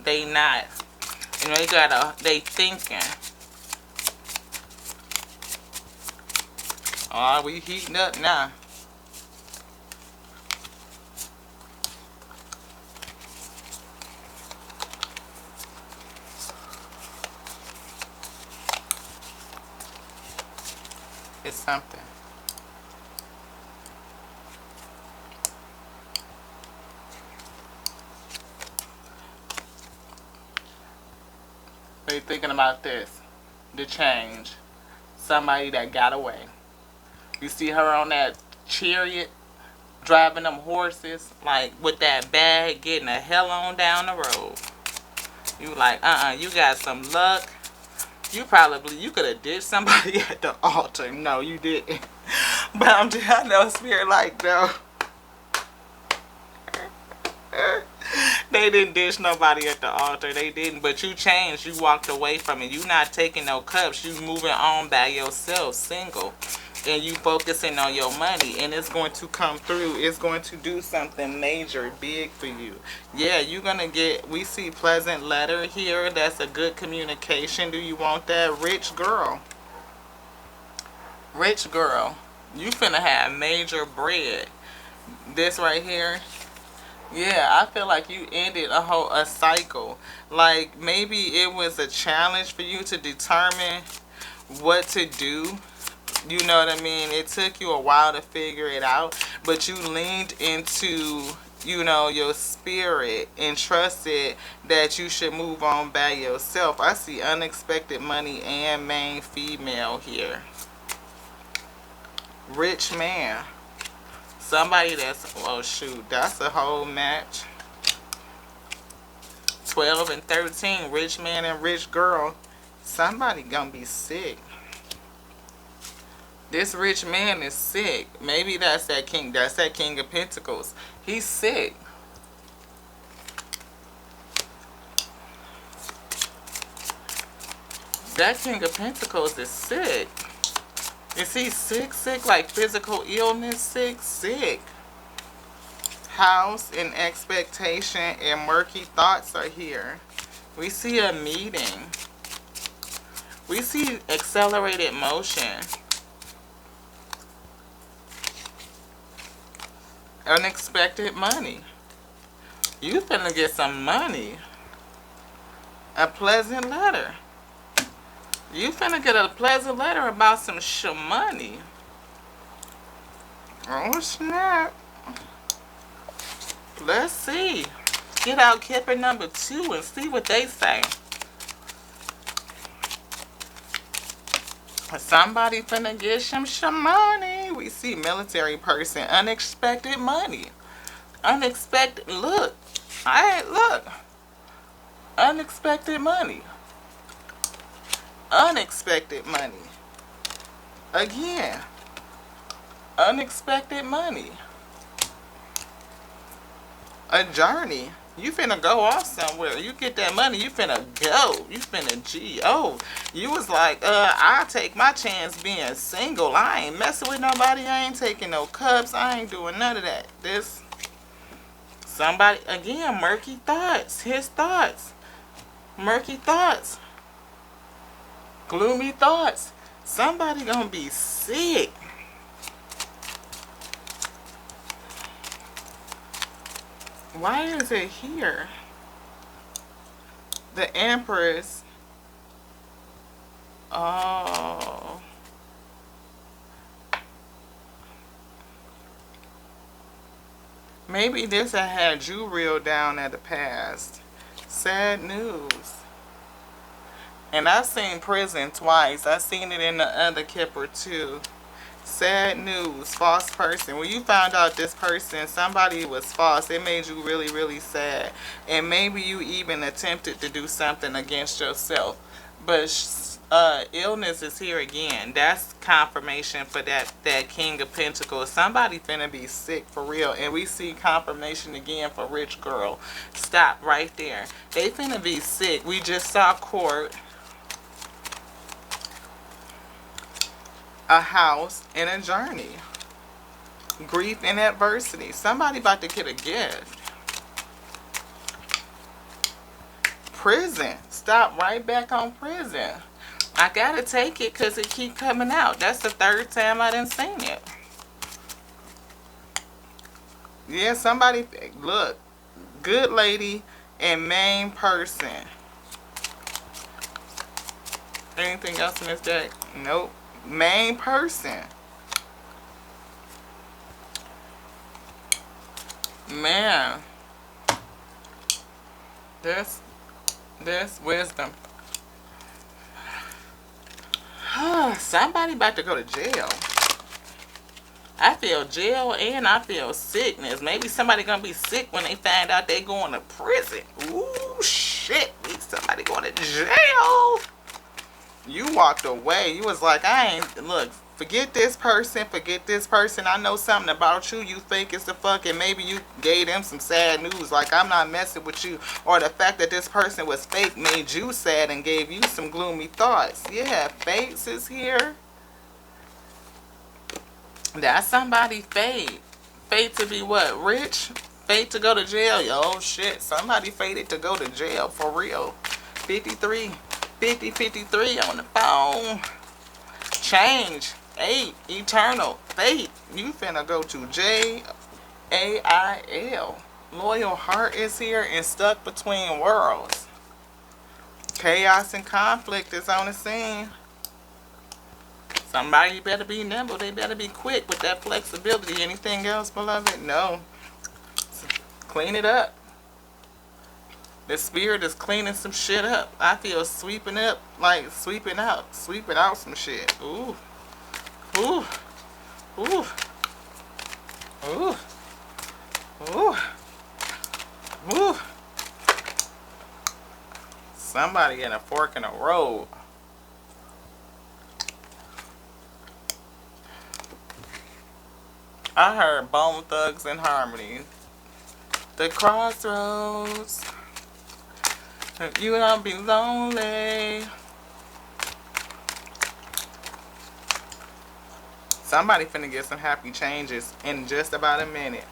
They not. You know, they thinking. Oh, we heating up now. It's something. What are you thinking about this? The change. Somebody that got away. You see her on that chariot driving them horses, like with that bag, getting the hell on down the road. You like, you got some luck. You could have did somebody at the altar. No, you didn't. But I know spirit like, no. They didn't dish nobody at the altar. They didn't. But you changed. You walked away from it. You not taking no cups. You moving on by yourself, single. And you focusing on your money. And it's going to come through. It's going to do something major, big for you. Yeah, you're going to get, we see pleasant letter here. That's a good communication. Do you want that? Rich girl. Rich girl. You finna have major bread. This right here. Yeah, I feel like you ended a cycle. Like maybe it was a challenge for you to determine what to do. You know what I mean? It took you a while to figure it out, but you leaned into, you know, your spirit and trusted that you should move on by yourself. I see unexpected money and main female here. Rich man. Somebody that's, oh shoot, that's a whole match. 12 and 13, rich man and rich girl. Somebody gonna be sick. This rich man is sick. Maybe that's that king of pentacles. He's sick. That king of pentacles is sick. Is he sick? Sick like physical illness? Sick. House and expectation and murky thoughts are here. We see a meeting. We see accelerated motion. Unexpected money. You finna get some money. A pleasant letter. You finna get a pleasant letter about some money. Oh snap. Let's see. Get out Kipper number 2 and see what they say. Somebody finna get some money. We see military person. Unexpected money. Unexpected. Look. Look. Unexpected money. Unexpected money. Again. Unexpected money. A journey. You finna go off somewhere. You get that money, you finna go. You finna G.O. You was like, I'll take my chance being single. I ain't messing with nobody. I ain't taking no cups. I ain't doing none of that. This, somebody, again, murky thoughts. His thoughts. Murky thoughts. Gloomy thoughts. Somebody gonna be sick. Why is it here? The Empress. Oh. Maybe this had you reeled down at the past. Sad news. And I've seen prison twice. I've seen it in the other Kipper too. Sad news. False person. When you found out this person, somebody was false, it made you really, really sad. And maybe you even attempted to do something against yourself. But illness is here again. That's confirmation for that King of Pentacles. Somebody finna be sick for real. And we see confirmation again for rich girl. Stop right there. They finna be sick. We just saw court. A house and a journey. Grief and adversity. Somebody about to get a gift. Prison. Stop right back on prison. I gotta take it because it keep coming out. That's the third time I done seen it. Yeah, somebody, look. Good lady and main person. Anything else in this deck? Nope. Main person. Man. This wisdom. Somebody about to go to jail. I feel jail and I feel sickness. Maybe somebody gonna be sick when they find out they going to prison. Ooh, shit. Somebody going to jail. You walked away. You was like, I ain't, look, forget this person, forget this person. I know something about you. You fake as the fuck, and maybe you gave them some sad news. Like, I'm not messing with you. Or the fact that this person was fake made you sad and gave you some gloomy thoughts. Yeah, fates is here. That's somebody fate. Fate to be what? Rich? Fate to go to jail. Oh shit. Somebody fated to go to jail for real. 53. 53 on the phone. Change. 8. Eternal. Fate. You finna go to Jail. Loyal heart is here and stuck between worlds. Chaos and conflict is on the scene. Somebody better be nimble. They better be quick with that flexibility. Anything else, beloved? No. Clean it up. The spirit is cleaning some shit up. I feel sweeping up, like sweeping out some shit. Ooh. Ooh. Ooh. Ooh. Ooh. Ooh. Somebody in a fork in the road. I heard Bone Thugs and Harmony. The crossroads. You don't be lonely. Somebody finna get some happy changes in just about a minute.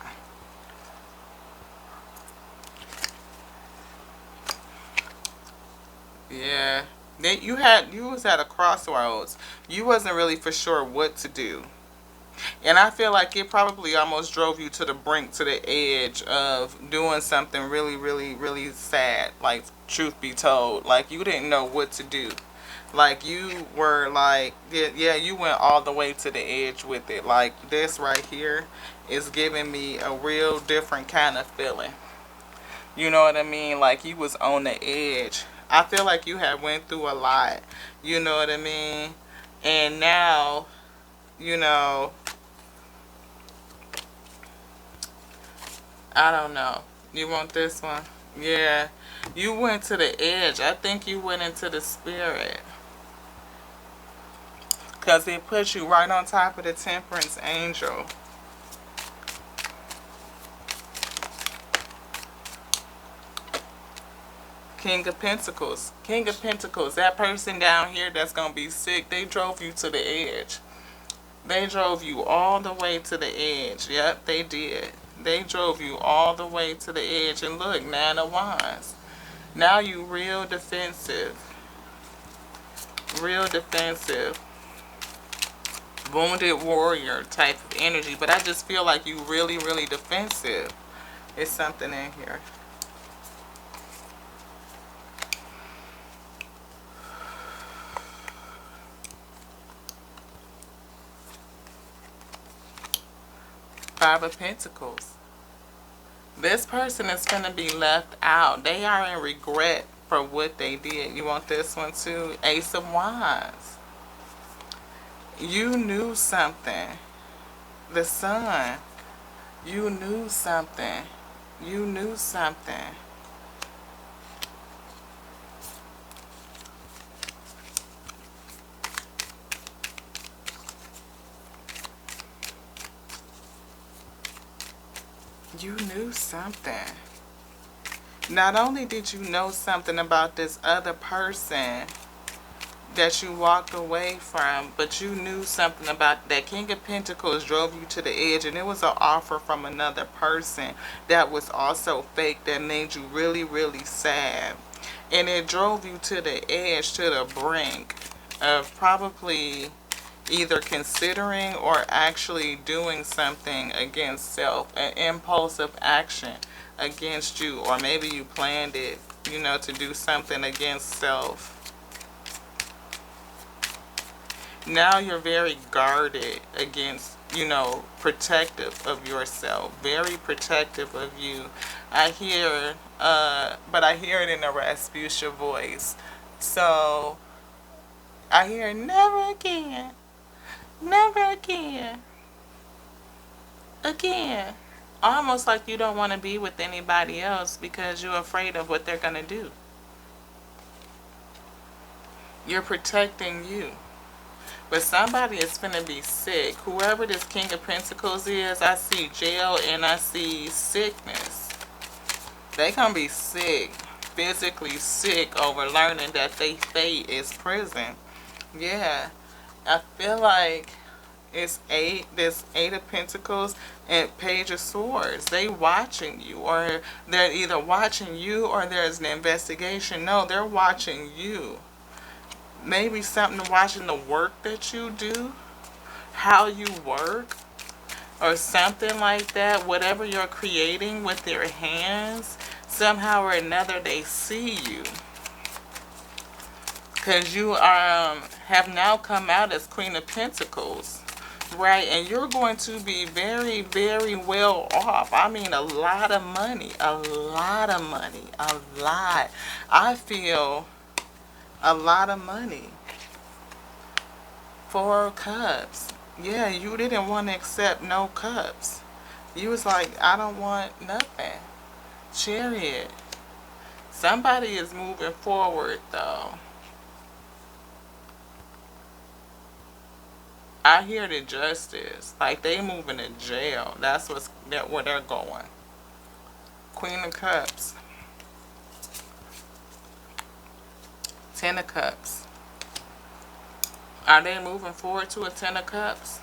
Yeah. You was at a crossroads. You wasn't really for sure what to do. And I feel like it probably almost drove you to the brink, to the edge of doing something really, really, really sad. Like, truth be told. Like, you didn't know what to do. Like, you were like, yeah, you went all the way to the edge with it. Like, this right here is giving me a real different kind of feeling. You know what I mean? Like, you was on the edge. I feel like you had went through a lot. You know what I mean? And now, you know, I don't know. You want this one? Yeah. You went to the edge. I think you went into the spirit. Because it puts you right on top of the temperance angel. King of Pentacles. King of Pentacles. That person down here that's going to be sick, they drove you to the edge. They drove you all the way to the edge. Yep, they did. They drove you all the way to the edge. And look, 9 of Wands. Now you real defensive. Real defensive. Wounded warrior type of energy. But I just feel like you really, really defensive. It's something in here. Five of Pentacles. This person is going to be left out. They are in regret for what they did. You want this one too? Ace of Wands. You knew something. The Sun. You knew something. You knew something. You knew something. Not only did you know something about this other person that you walked away from, but you knew something about that. King of Pentacles drove you to the edge, and it was an offer from another person that was also fake that made you really, really sad. And it drove you to the edge, to the brink. of probably either considering or actually doing something against self, an impulsive action against you, or maybe you planned it, you know, to do something against self. Now you're very guarded against, you know, protective of yourself, very protective of you. I hear, but I hear it in a Rasputia voice. So I hear never again, never again, again. Almost like you don't want to be with anybody else because you're afraid of what they're going to do. You're protecting you. But somebody is going to be sick. Whoever this King of Pentacles is, I see jail and I see sickness. They going to be sick, physically sick over learning that their fate is prison. Yeah, I feel like it's this Eight of Pentacles and Page of Swords. They watching you, or they're either watching you or there's an investigation. No, they're watching you. Maybe something watching the work that you do, how you work, or something like that. Whatever you're creating with your hands, somehow or another they see you. Because you have now come out as Queen of Pentacles, right? And you're going to be very, very well off. I mean, a lot of money, a lot of money, a lot. I feel a lot of money. Four of Cups. Yeah, you didn't want to accept no cups. You was like, I don't want nothing. Chariot. Somebody is moving forward, though. I hear the Justice. Like, they moving to jail. That's where they're going. Queen of Cups. Ten of Cups. Are they moving forward to a Ten of Cups?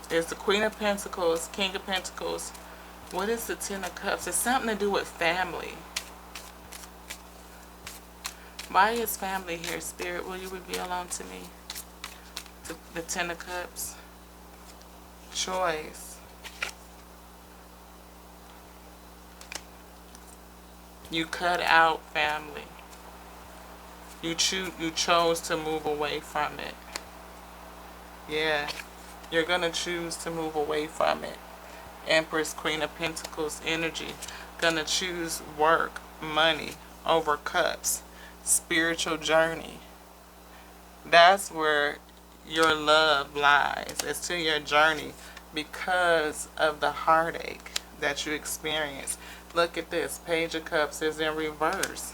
It's the Queen of Pentacles, King of Pentacles. What is the Ten of Cups? It's something to do with family. Why is family here, Spirit? Will you reveal unto me the Ten of Cups? Choice. You cut out family. You chose to move away from it. Yeah, you're going to choose to move away from it. Empress, Queen of Pentacles energy. Going to choose work, money over cups. Spiritual journey. That's where your love lies. It's to your journey because of the heartache that you experience. Look at this. Page of Cups is in reverse.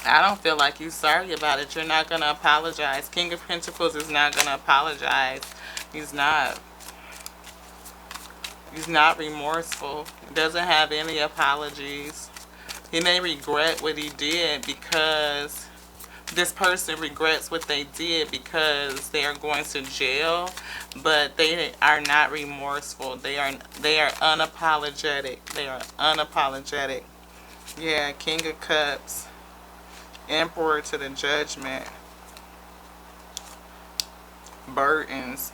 I don't feel like you're sorry about it. You're not going to apologize. King of Pentacles is not going to apologize. He's not. He's not remorseful. He doesn't have any apologies. He may regret what he did because this person regrets what they did because they are going to jail, but they are not remorseful. They are unapologetic. They are unapologetic. Yeah, King of Cups. Emperor to the Judgment. Burdens.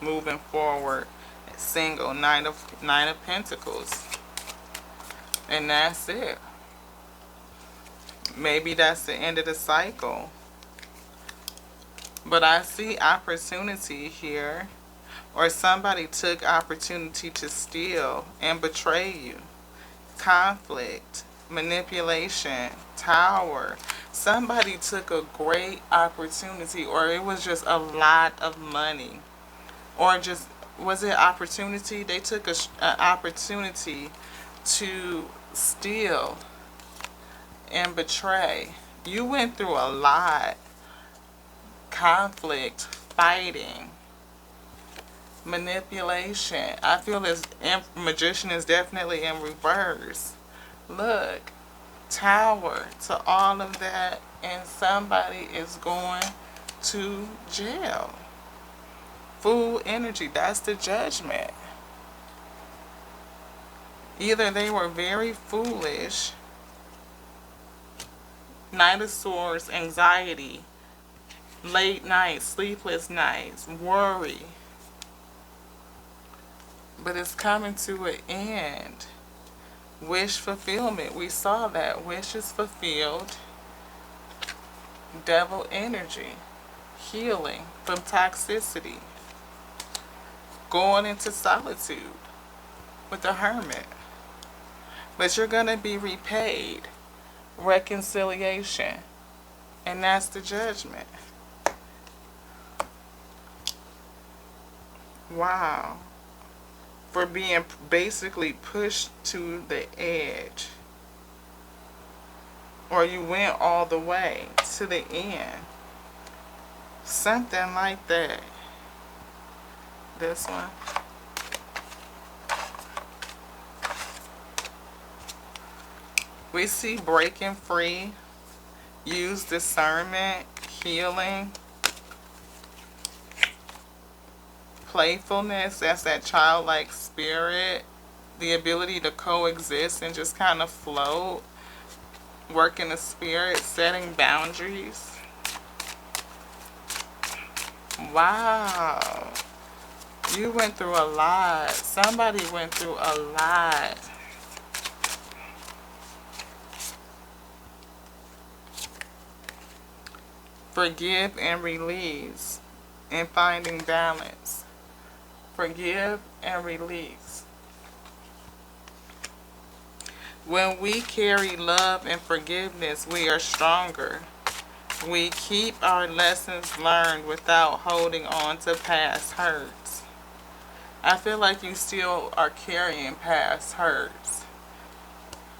Moving forward. Single. Nine of Pentacles. And that's it. Maybe that's the end of the cycle. But I see opportunity here. Or somebody took opportunity to steal and betray you. Conflict. Manipulation. Tower. Somebody took a great opportunity, or it was just a lot of money. Or just, was it opportunity? They took an opportunity to steal and betray. You went through a lot. Conflict, fighting, manipulation. I feel this Magician is definitely in reverse. Look, Tower to all of that, and somebody is going to jail. Fool energy, that's the Judgment. Either they were very foolish Knight of Swords, anxiety, late nights, sleepless nights, worry. But it's coming to an end. Wish fulfillment. We saw that. Wish is fulfilled. Devil energy. Healing from toxicity. Going into solitude with the Hermit. But you're going to be repaid. Reconciliation. And that's the Judgment. Wow. For being basically pushed to the edge. Or you went all the way to the end. Something like that. This one. We see breaking free, use discernment, healing, playfulness, that's that childlike spirit, the ability to coexist and just kind of float, work in the spirit, setting boundaries. Wow. You went through a lot. Somebody went through a lot. Forgive and release and finding balance. Forgive and release. When we carry love and forgiveness, we are stronger. We keep our lessons learned without holding on to past hurts. I feel like you still are carrying past hurts.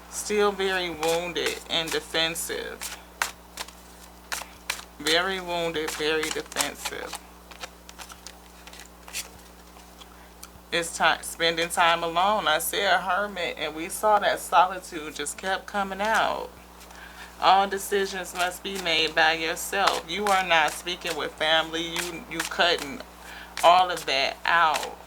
Still very wounded and defensive. Very wounded, very defensive. It's time spending time alone. I said Hermit, and we saw that solitude just kept coming out. All decisions must be made by yourself. You are not speaking with family. You cutting all of that out.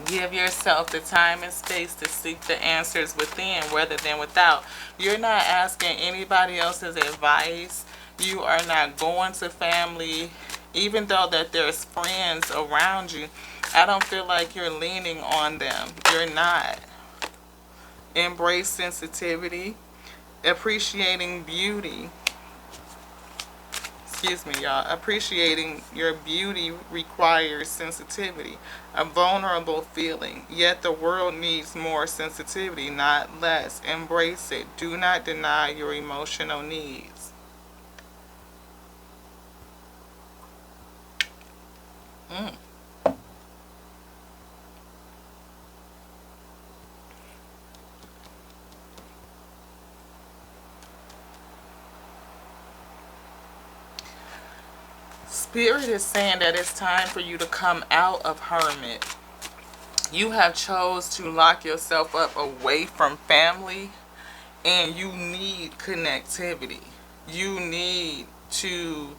Give yourself the time and space to seek the answers within rather than without. You're not asking anybody else's advice. You are not going to family, even though that there's friends around you. I don't feel like you're leaning on them. You're not. Embrace sensitivity. Appreciating beauty. Excuse me, y'all. Appreciating your beauty requires sensitivity. A vulnerable feeling. Yet the world needs more sensitivity, not less. Embrace it. Do not deny your emotional needs. Spirit is saying that it's time for you to come out of Hermit. You have chose to lock yourself up away from family, and you need connectivity. You need to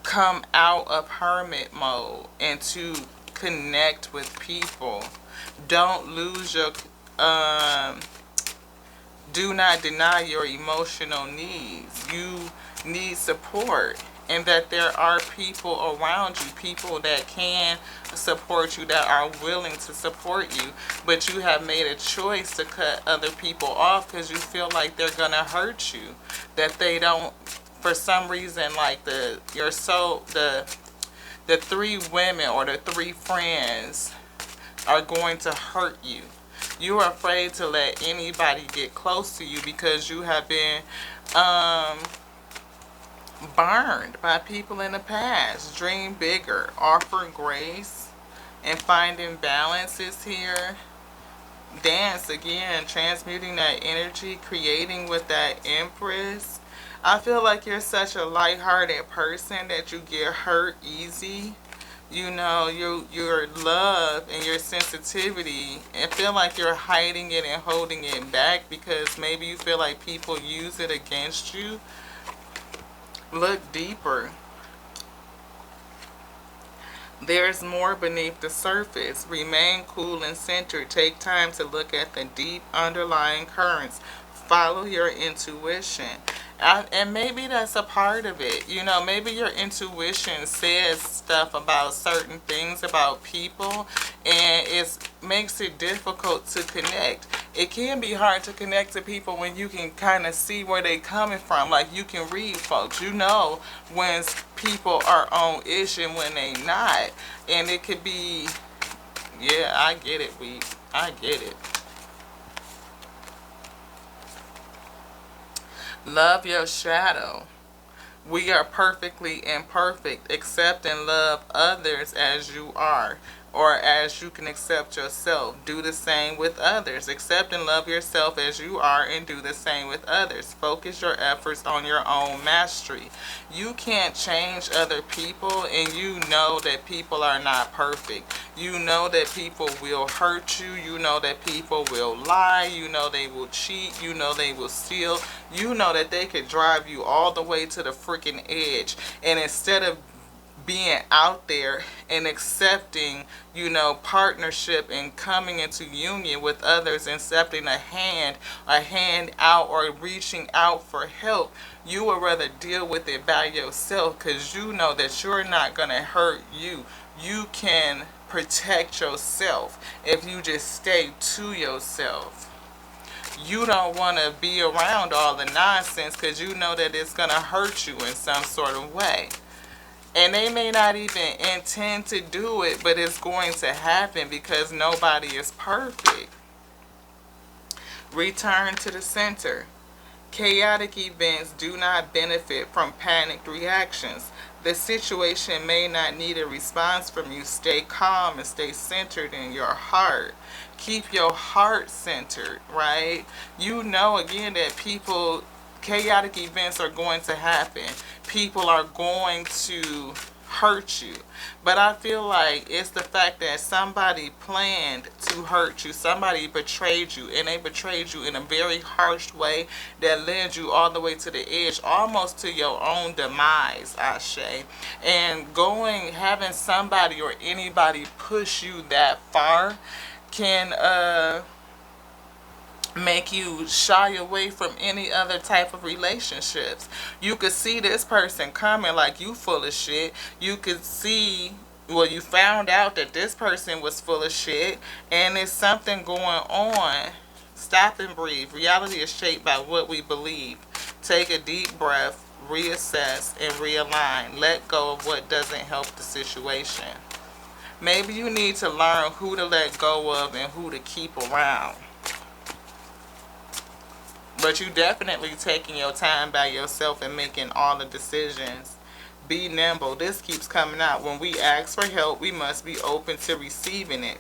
come out of Hermit mode and to connect with people. Don't lose your do not deny your emotional needs. You need support, and that there are people around you, people that can support you, that are willing to support you, but you have made a choice to cut other people off because you feel like they're gonna hurt you, that they don't, for some reason, like the three women or the three friends are going to hurt you. You are afraid to let anybody get close to you because you have been burned by people in the past. Dream bigger. Offer grace and finding balance is here. Dance again. Transmuting that energy. Creating with that Empress. I feel like you're such a lighthearted person that you get hurt easy. You know, your love and your sensitivity, and feel like you're hiding it and holding it back because maybe you feel like people use it against you. Look deeper. There's more beneath the surface. Remain cool and centered. Take time to look at the deep underlying currents. Follow your intuition. And maybe that's a part of it. You know, maybe your intuition says stuff about certain things about people, and it makes it difficult to connect. It can be hard to connect to people when you can kind of see where they coming from. Like, you can read folks. You know when people are on ish and when they not. And it could be, yeah, I get it, I get it. Love your shadow. We are perfectly imperfect. Accept and love others as you are, or as you can accept yourself. Do the same with others. Accept and love yourself as you are and do the same with others. Focus your efforts on your own mastery. You can't change other people, and you know that people are not perfect. You know that people will hurt you. You know that people will lie. You know they will cheat. You know they will steal. You know that they could drive you all the way to the freaking edge. And instead of being out there and accepting, you know, partnership and coming into union with others, accepting a hand out, or reaching out for help, you would rather deal with it by yourself, because you know that you're not going to hurt you. You can protect yourself if you just stay to yourself. You don't want to be around all the nonsense because you know that it's going to hurt you in some sort of way. And they may not even intend to do it, but it's going to happen because nobody is perfect. Return to the center. Chaotic events do not benefit from panicked reactions. The situation may not need a response from you. Stay calm and stay centered in your heart. Keep your heart centered, right? You know, again, that chaotic events are going to happen. People are going to hurt you. But I feel like it's the fact that somebody planned to hurt you. Somebody betrayed you, and they betrayed you in a very harsh way that led you all the way to the edge, almost to your own demise, Ashe. And having somebody or anybody push you that far can make you shy away from any other type of relationships. You could see this person coming like you full of shit. You could see, well, you found out that this person was full of shit, and there's something going on. Stop and breathe. Reality is shaped by what we believe. Take a deep breath, reassess, and realign. Let go of what doesn't help the situation. Maybe you need to learn who to let go of and who to keep around. But you definitely taking your time by yourself and making all the decisions. Be nimble. This keeps coming out. When we ask for help, we must be open to receiving it.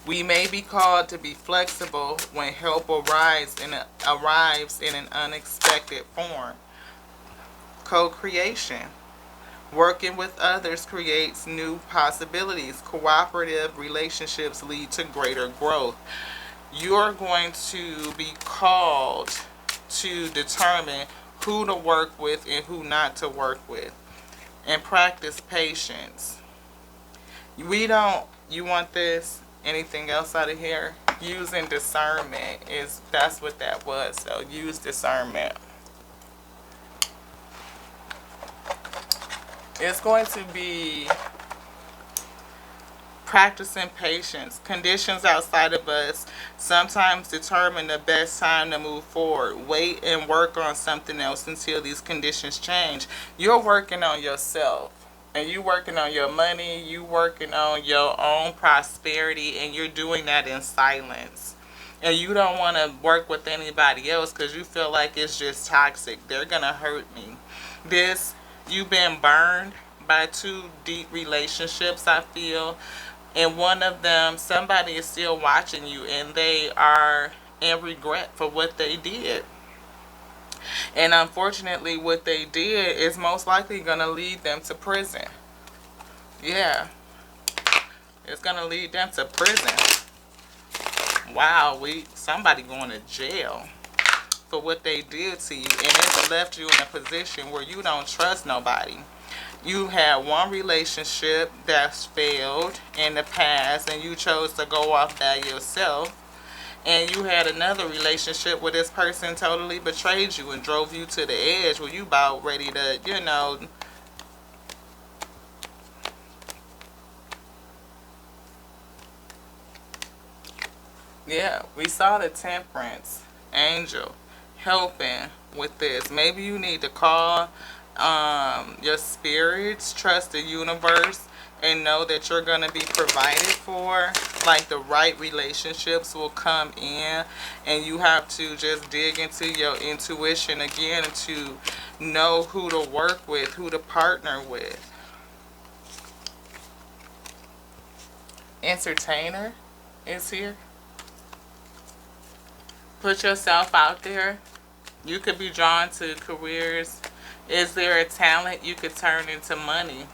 We may be called to be flexible when help arrives in an unexpected form. Co-creation. Working with others creates new possibilities. Cooperative relationships lead to greater growth. You're going to be called to determine who to work with and who not to work with. And practice patience. You want this? Anything else out of here? Using discernment that's what that was. So use discernment. It's going to be practicing patience. Conditions outside of us sometimes determine the best time to move forward. Wait and work on something else until these conditions change. You're working on yourself, and you working on your money, you working on your own prosperity, and you're doing that in silence. And you don't want to work with anybody else because you feel like it's just toxic. They're gonna hurt me. You've been burned by 2 deep relationships, I feel. And one of them, somebody is still watching you, and they are in regret for what they did. And unfortunately, what they did is most likely going to lead them to prison. Yeah. It's going to lead them to prison. Wow, somebody going to jail for what they did to you. And it's left you in a position where you don't trust nobody. You had one relationship that's failed in the past, and you chose to go off by yourself. and you had another relationship where this person totally betrayed you and drove you to the edge where you about ready to, you know. Yeah, we saw the Temperance angel helping with this. Maybe you need to call your spirits, trust the universe, and know that you're going to be provided for. Like the right relationships will come in, and you have to just dig into your intuition again to know who to work with, who to partner with. Entertainer is here. Put yourself out there. You could be drawn to careers. Is there a talent you could turn into money?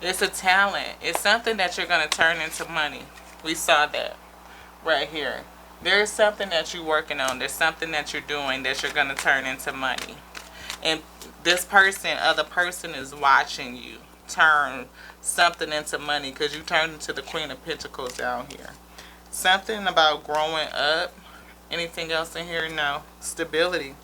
It's a talent. It's something that you're going to turn into money. We saw that right here. There's something that you're working on. There's something that you're doing that you're going to turn into money. And this person, other person is watching you turn something into money because you turned into the Queen of Pentacles down here. Something about growing up. Anything else in here? No. Stability.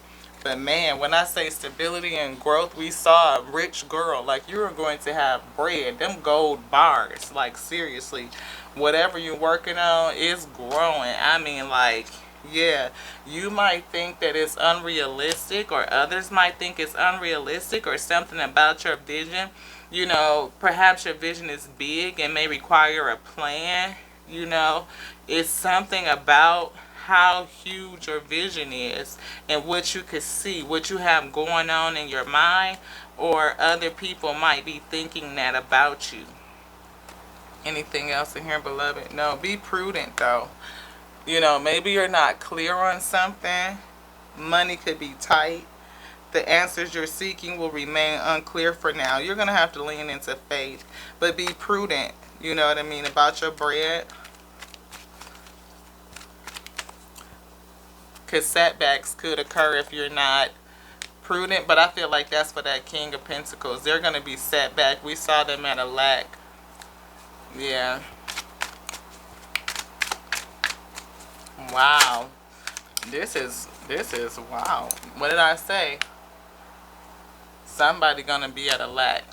But man, when I say stability and growth, we saw a rich girl. Like, you are going to have bread. Them gold bars. Like, seriously. Whatever you're working on is growing. I mean, like, yeah. You might think that it's unrealistic, or others might think it's unrealistic, or something about your vision. You know, perhaps your vision is big and may require a plan. You know, it's something about how huge your vision is and what you could see, what you have going on in your mind, or other people might be thinking that about you. Anything else in here, beloved? No, be prudent though. You know, maybe you're not clear on something. Money could be tight. The answers you're seeking will remain unclear for now. You're going to have to lean into faith, but be prudent, you know what I mean, about your bread. Because setbacks could occur if you're not prudent. But I feel like that's for that King of Pentacles. They're going to be setback. We saw them at a lack. Yeah. Wow. This is wow. What did I say? Somebody going to be at a lack.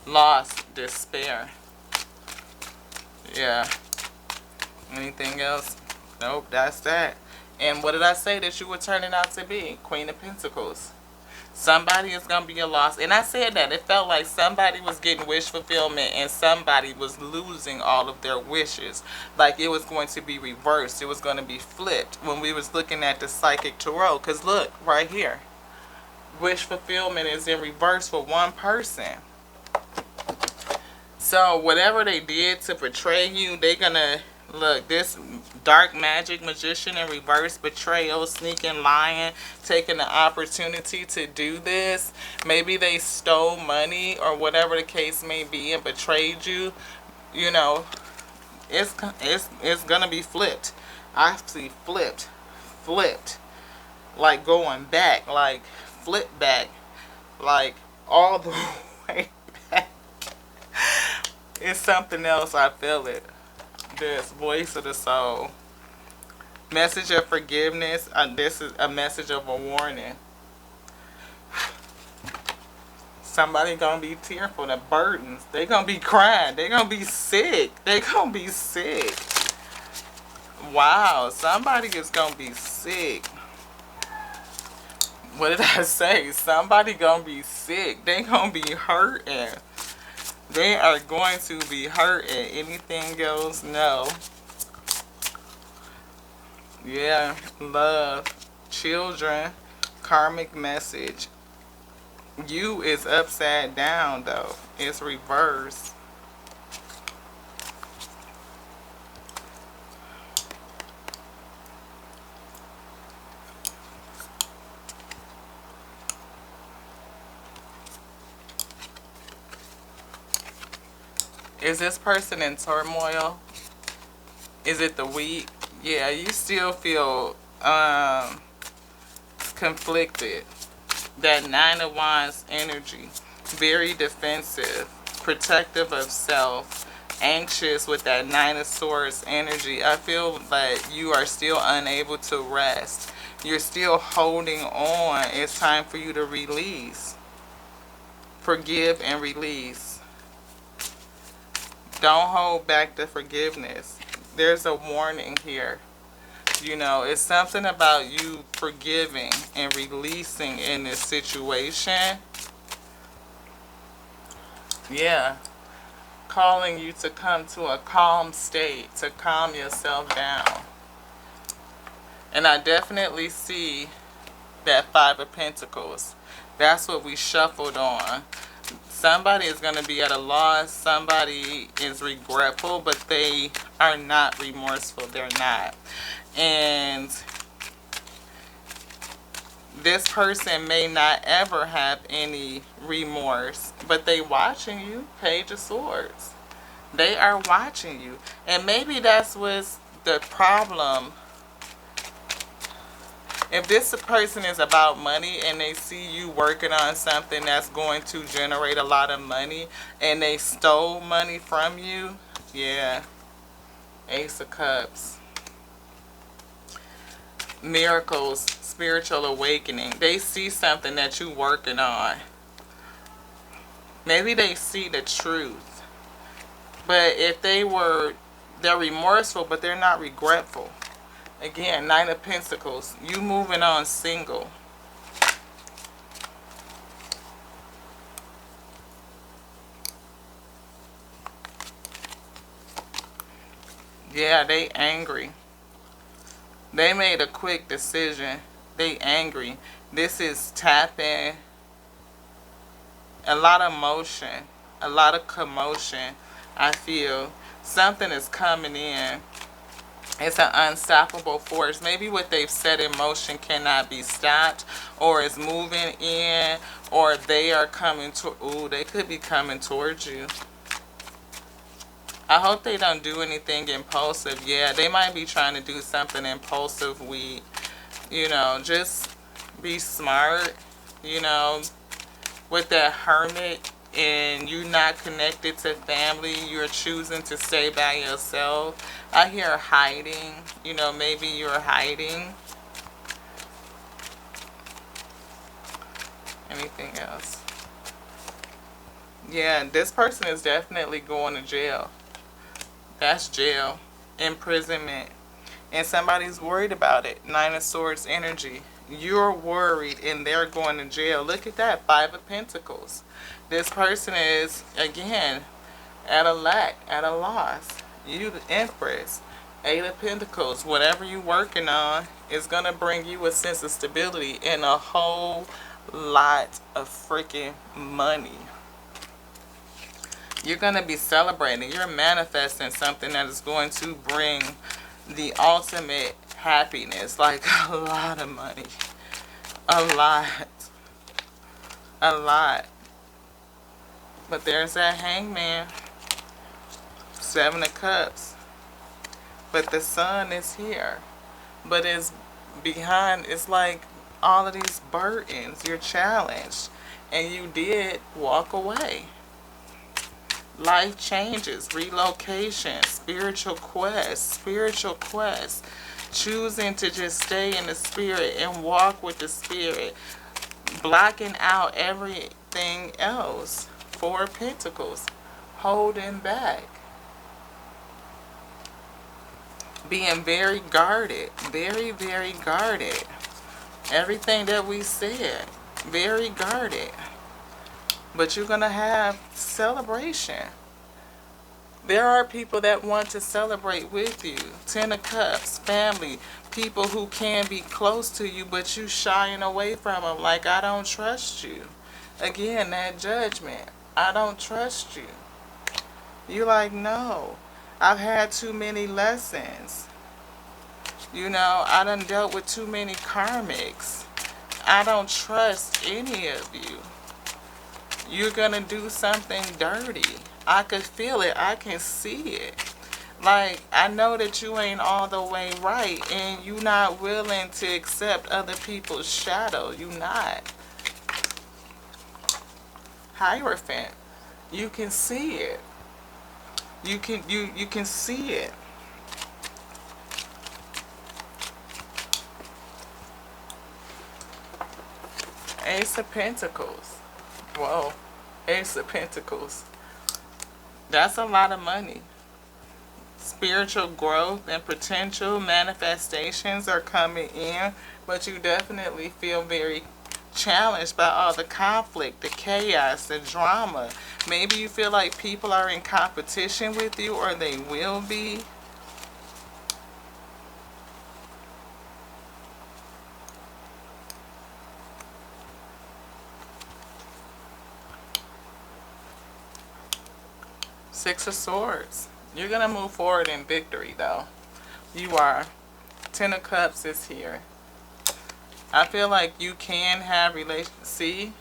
Loss, despair. Yeah. Anything else? Nope, that's that. And what did I say that you were turning out to be? Queen of Pentacles. Somebody is going to be a loss. And I said that. It felt like somebody was getting wish fulfillment and somebody was losing all of their wishes. Like it was going to be reversed. It was going to be flipped when we was looking at the Psychic Tarot. Because look, right here. Wish fulfillment is in reverse for one person. So whatever they did to portray you, they're going to... Look, this dark magic, magician in reverse, betrayal, sneaking, lying, taking the opportunity to do this. Maybe they stole money or whatever the case may be and betrayed you. You know, it's going to be flipped. I see flipped. Like going back, like flip back, like all the way back. It's something else, I feel it. This voice of the soul, message of forgiveness. This is a message of a warning. Somebody gonna be tearful. The burdens, they gonna be crying. They gonna be sick. They gonna be sick. Wow, somebody is gonna be sick. What did I say? Somebody gonna be sick. They gonna be hurting. They are going to be hurting. Anything else? No. Yeah. Love. Children. Karmic message. You is upside down though. It's reversed. Is this person in turmoil? Is it the weak? Yeah, you still feel conflicted. That Nine of Wands energy. Very defensive. Protective of self. anxious with that Nine of Swords energy. I feel that you are still unable to rest. You're still holding on. It's time for you to release. Forgive and release. Don't hold back the forgiveness. There's a warning here. You know, it's something about you forgiving and releasing in this situation. Yeah. Calling you to come to a calm state, to calm yourself down. And I definitely see that Five of Pentacles. That's what we shuffled on. Somebody is going to be at a loss. Somebody is regretful, but they are not remorseful. They're not. And this person may not ever have any remorse, but they watching you. Page of Swords. They are watching you. And maybe that's what's the problem. If this person is about money and they see you working on something that's going to generate a lot of money and they stole money from you, yeah. Ace of Cups. Miracles, spiritual awakening. They see something that you're working on. Maybe they see the truth. But if they're remorseful, but they're not regretful. Again, Nine of Pentacles. You moving on single. Yeah, they angry. They made a quick decision. They angry. This is tapping. A lot of motion. A lot of commotion. I feel something is coming in. It's an unstoppable force. Maybe what they've set in motion cannot be stopped, or is moving in, or they are coming to. Ooh, they could be coming towards you. I hope they don't do anything impulsive. Yeah, they might be trying to do something impulsive. You know, just be smart. You know, with that Hermit. And you're not connected to family, you're choosing to stay by yourself. I hear hiding. You know, maybe you're hiding. Anything else? Yeah, this person is definitely going to jail. That's jail. Imprisonment. And somebody's worried about it. Nine of Swords energy. You're worried and they're going to jail. Look at that. Five of Pentacles. This person is, again, at a lack, at a loss. You, the Empress. Eight of Pentacles. Whatever you're working on is going to bring you a sense of stability and a whole lot of freaking money. You're going to be celebrating. You're manifesting something that is going to bring the ultimate happiness. Like a lot of money. A lot. A lot. But there's that Hangman. Seven of Cups. But the Sun is here. But it's behind, it's like all of these burdens. You're challenged. And you did walk away. Life changes. Relocation. Spiritual quest. Spiritual quest. Choosing to just stay in the spirit and walk with the spirit. Blocking out everything else. Four of Pentacles. Holding back. Being very guarded. Very, very guarded. Everything that we said. Very guarded. But you're going to have celebration. There are people that want to celebrate with you. Ten of Cups. Family. People who can be close to you, but you shying away from them. Like, I don't trust you. Again, that Judgment. I don't trust you. You're like, no. I've had too many lessons. You know, I done dealt with too many karmics. I don't trust any of you. You're going to do something dirty. I could feel it. I can see it. Like, I know that you ain't all the way right, and you're not willing to accept other people's shadow. You're not. Hierophant. You can see it. You can see it. Ace of Pentacles. Whoa. Ace of Pentacles. That's a lot of money. Spiritual growth and potential manifestations are coming in, but you definitely feel very challenged by all the conflict, the chaos, the drama. Maybe you feel like people are in competition with you, or they will be. Six of Swords. You're going to move forward in victory, though. You are. Ten of Cups is here. I feel like you can have relations. See?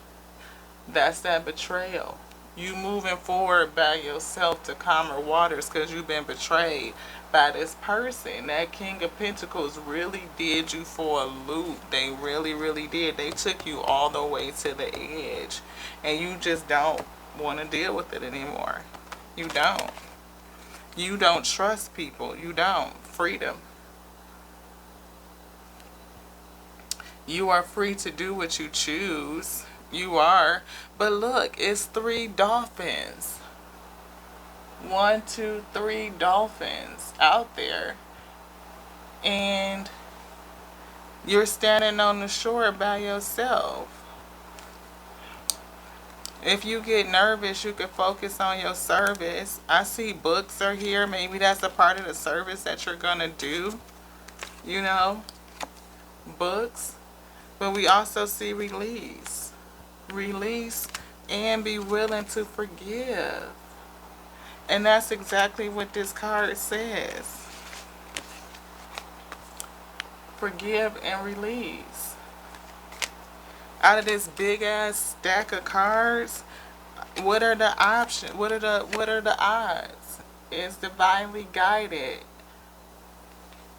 That's that betrayal. You moving forward by yourself to calmer waters because you've been betrayed by this person. That King of Pentacles really did you for a loop. They really, really did. They took you all the way to the edge. And you just don't want to deal with it anymore. You don't. You don't trust people. You don't. Freedom. You are free to do what you choose. You are. But look, it's 3 dolphins. 1, 2, 3 dolphins out there. And you're standing on the shore by yourself. If you get nervous, you can focus on your service. I see books are here. Maybe that's a part of the service that you're going to do. You know, books. But we also see release. Release and be willing to forgive. And that's exactly what this card says. Forgive and release. Out of this big ass stack of cards, what are the options? What are the odds? It's divinely guided.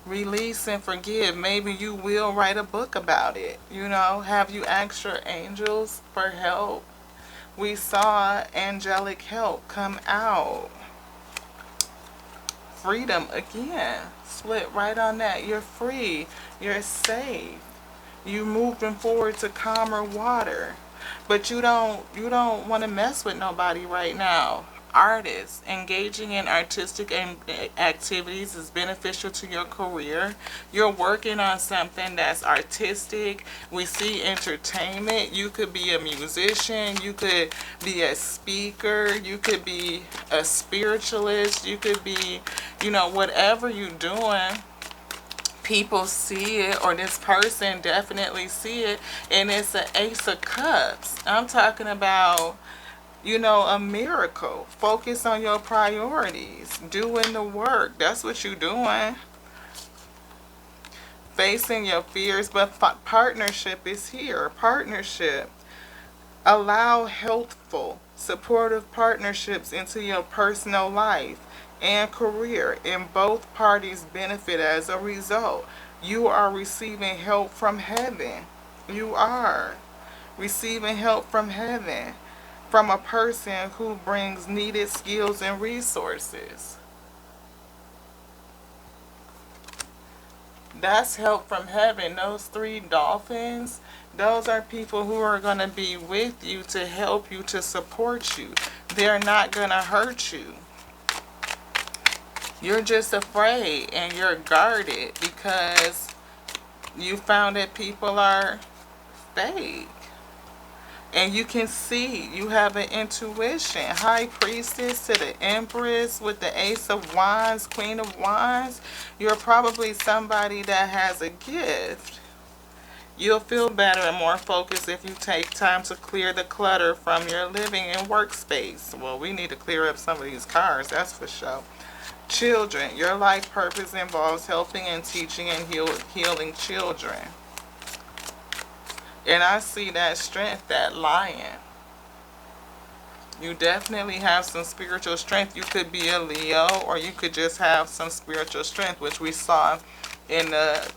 Release and forgive. Maybe you will write a book about it. You know, have you asked your angels for help? We saw angelic help come out. Freedom again. Split right on that. You're free. You're safe. You moving forward to calmer water. But you don't want to mess with nobody right now. Artists, engaging in artistic activities is beneficial to your career. You're working on something that's artistic. We see entertainment. You could be a musician. You could be a speaker. You could be a spiritualist. You could be, you know, whatever you're doing. People see it, or this person definitely see it, and it's an Ace of Cups. I'm talking about, you know, a miracle. Focus on your priorities. Doing the work. That's what you're doing. Facing your fears, but partnership is here. Partnership. Allow healthful, supportive partnerships into your personal life and career, and both parties benefit as a result. You are receiving help from heaven. You are receiving help from heaven, from a person who brings needed skills and resources. That's help from heaven. Those 3 dolphins, those are people who are going to be with you to help you, to support you. They're not going to hurt you. You're just afraid and you're guarded because you found that people are fake. And you can see, you have an intuition. High Priestess to the Empress with the Ace of Wands, Queen of Wands. You're probably somebody that has a gift. You'll feel better and more focused if you take time to clear the clutter from your living and workspace. Well, we need to clear up some of these cards, that's for sure. Children, your life purpose involves helping and teaching and healing children. And I see that strength, that lion. You definitely have some spiritual strength. You could be a Leo, or you could just have some spiritual strength, which we saw in the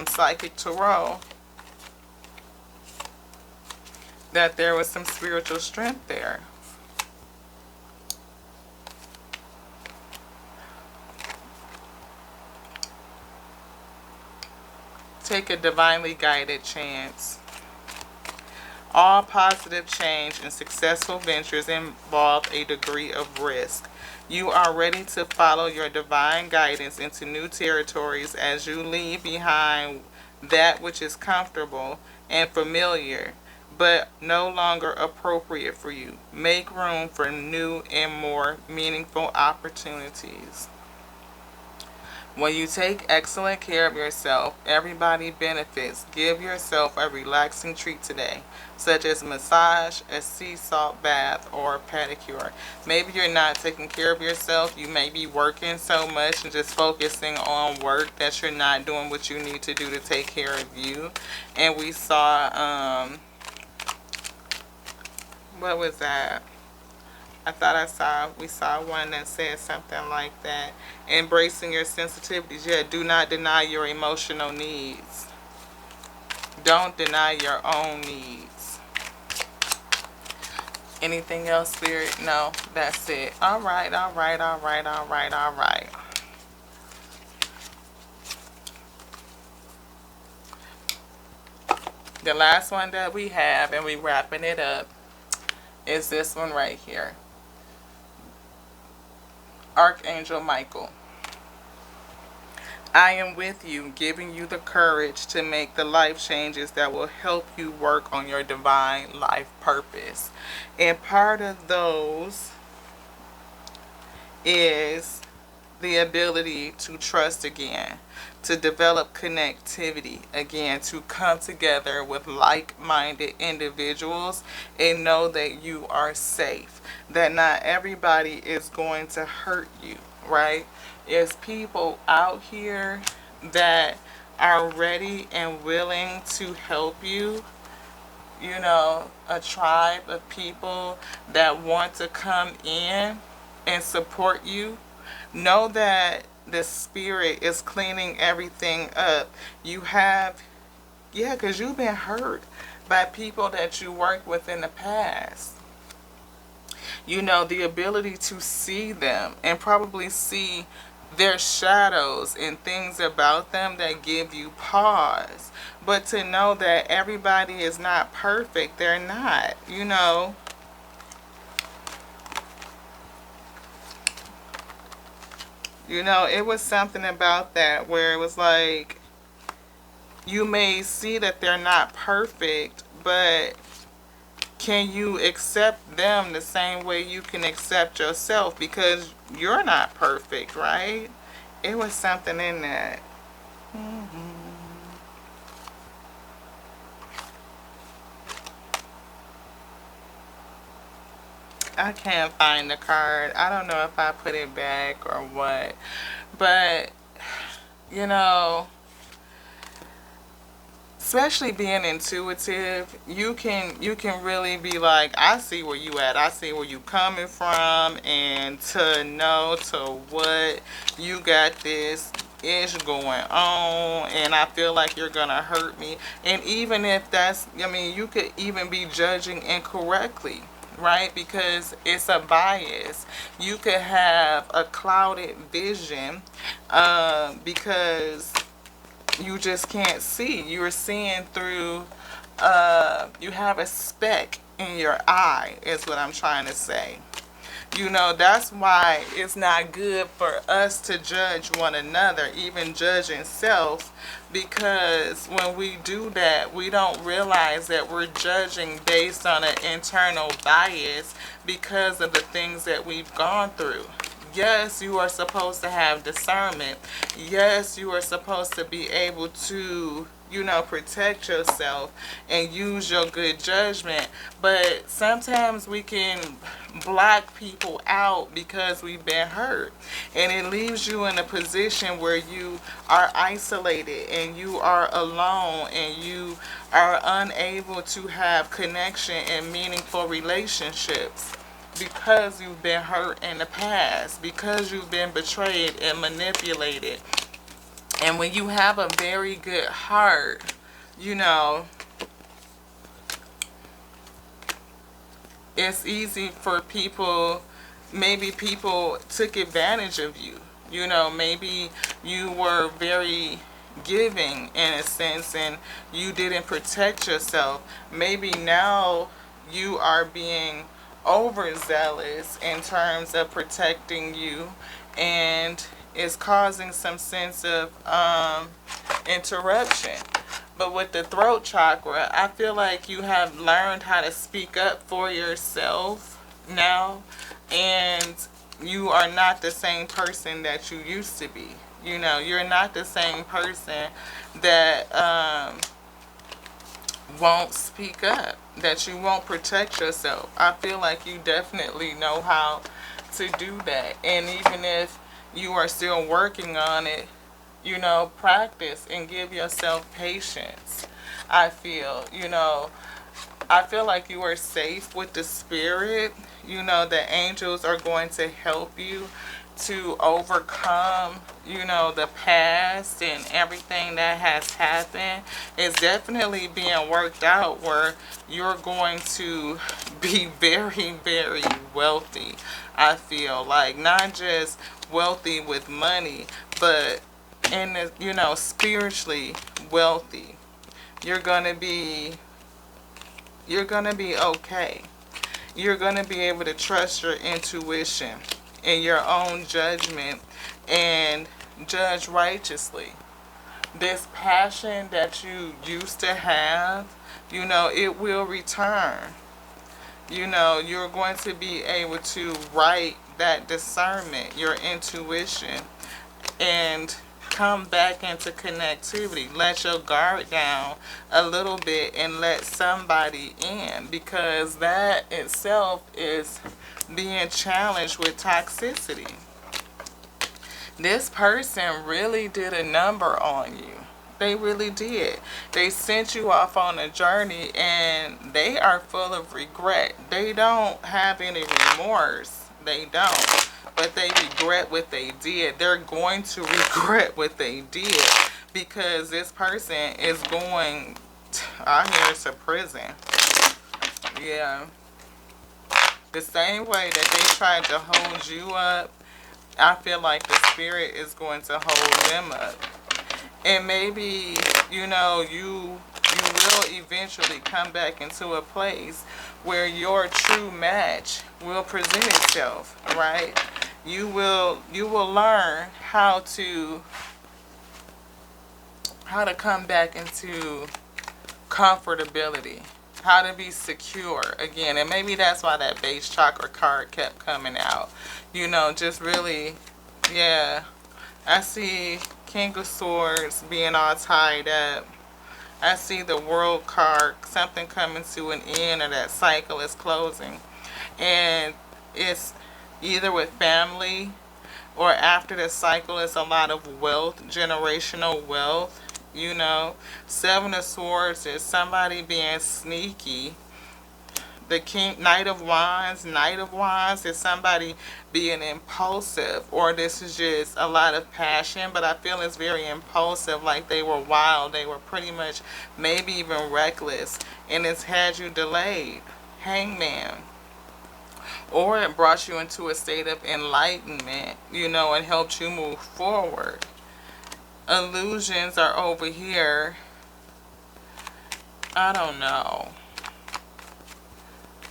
Psychic Tarot. That there was some spiritual strength there. Take a divinely guided chance. All positive change and successful ventures involve a degree of risk. You are ready to follow your divine guidance into new territories as you leave behind that which is comfortable and familiar, but no longer appropriate for you. Make room for new and more meaningful opportunities. When you take excellent care of yourself, everybody benefits. Give yourself a relaxing treat today, such as a massage, a sea salt bath, or a pedicure. Maybe you're not taking care of yourself. You may be working so much and just focusing on work that you're not doing what you need to do to take care of you. And we saw, what was that? I thought we saw one that said something like that. Embracing your sensitivities. Yeah, do not deny your emotional needs. Don't deny your own needs. Anything else, Spirit? No, that's it. All right. The last one that we have, and we wrapping it up, is this one right here. Archangel Michael. I am with you, giving you the courage to make the life changes that will help you work on your divine life purpose. And part of those is the ability to trust again, to develop connectivity again, to come together with like-minded individuals and know that you are safe, that not everybody is going to hurt you, right? There's people out here that are ready and willing to help you. You know, a tribe of people that want to come in and support you. Know that the Spirit is cleaning everything up. You have, because you've been hurt by people that you worked with in the past. You know, the ability to see them and probably see their shadows and things about them that give you pause. But to know that everybody is not perfect. They're not, you know. You know, it was something about that where it was like, you may see that they're not perfect, but can you accept them the same way you can accept yourself? Because you're not perfect, right? It was something in that. I can't find the card. I don't know if I put it back or what. But, you know, especially being intuitive, you can really be like, I see where you at. I see where you coming from. And to know to what you got this is going on, and I feel like you're gonna hurt me. And even if that's, I mean, you could even be judging incorrectly, right? Because it's a bias. You could have a clouded vision because you just can't see. You're seeing through, you have a speck in your eye, is what I'm trying to say. You know, that's why it's not good for us to judge one another, even judging self, because when we do that, we don't realize that we're judging based on an internal bias because of the things that we've gone through. Yes, you are supposed to have discernment. Yes, you are supposed to be able to, you know, protect yourself and use your good judgment. But sometimes we can block people out because we've been hurt. And it leaves you in a position where you are isolated and you are alone and you are unable to have connection and meaningful relationships. Because you've been hurt in the past, because you've been betrayed and manipulated. And when you have a very good heart, you know, it's easy for people, maybe people took advantage of you. You know, maybe you were very, giving in a sense, and you didn't protect yourself. Maybe now you are being overzealous in terms of protecting you, and it's causing some sense of interruption. But with the throat chakra, I feel like you have learned how to speak up for yourself now, and you are not the same person that you used to be. You know, you're not the same person that won't speak up, that you won't protect yourself. I feel like you definitely know how to do that. And even if you are still working on it, you know, practice and give yourself patience. I feel, you know, I feel like you are safe with the spirit. You know, the angels are going to help you to overcome, you know, the past and everything that has happened. It's definitely being worked out where you're going to be very, very wealthy. I feel like not just wealthy with money, but in the, you know, spiritually wealthy. You're going to be okay. You're going to be able to trust your intuition and your own judgment and judge righteously. This passion that you used to have, you know, it will return. You know, you're going to be able to write that discernment, your intuition, and come back into connectivity. Let your guard down a little bit and let somebody in, because that itself is being challenged with toxicity. This person really did a number on you. They really did. They sent you off on a journey and they are full of regret. They don't have any remorse. They don't. But they regret what they did. They're going to regret what they did, because this person is going out here to prison. Yeah. The same way that they tried to hold you up, I feel like the spirit is going to hold them up. And maybe, you know, you will eventually come back into a place where your true match will present itself, right? You will learn how to come back into comfortability, how to be secure again. And maybe that's why that base chakra card kept coming out. You know, just really, yeah. I see King of Swords being all tied up. I see the World card, something coming to an end, or that cycle is closing. And it's either with family, or after the cycle is a lot of wealth, generational wealth. You know, Seven of Swords is somebody being sneaky. The Knight of Wands is somebody being impulsive, or this is just a lot of passion, but I feel it's very impulsive, like they were wild, they were pretty much maybe even reckless, and it's had you delayed. Hangman. Or it brought you into a state of enlightenment, you know, and helped you move forward. Illusions are over here. I don't know.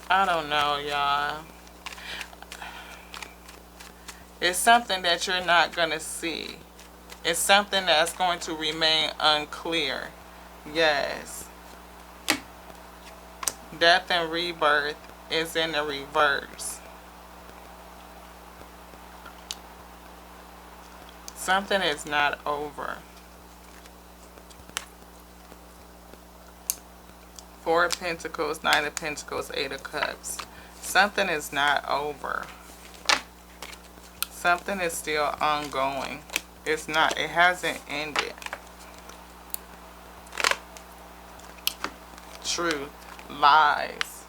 Y'all. It's something that you're not going to see. It's something that's going to remain unclear. Yes. Death and rebirth is in the reverse. Something is not over. Four of Pentacles, Nine of Pentacles, Eight of Cups. Something is not over. Something is still ongoing. It's not, it hasn't ended. Truth. Lies.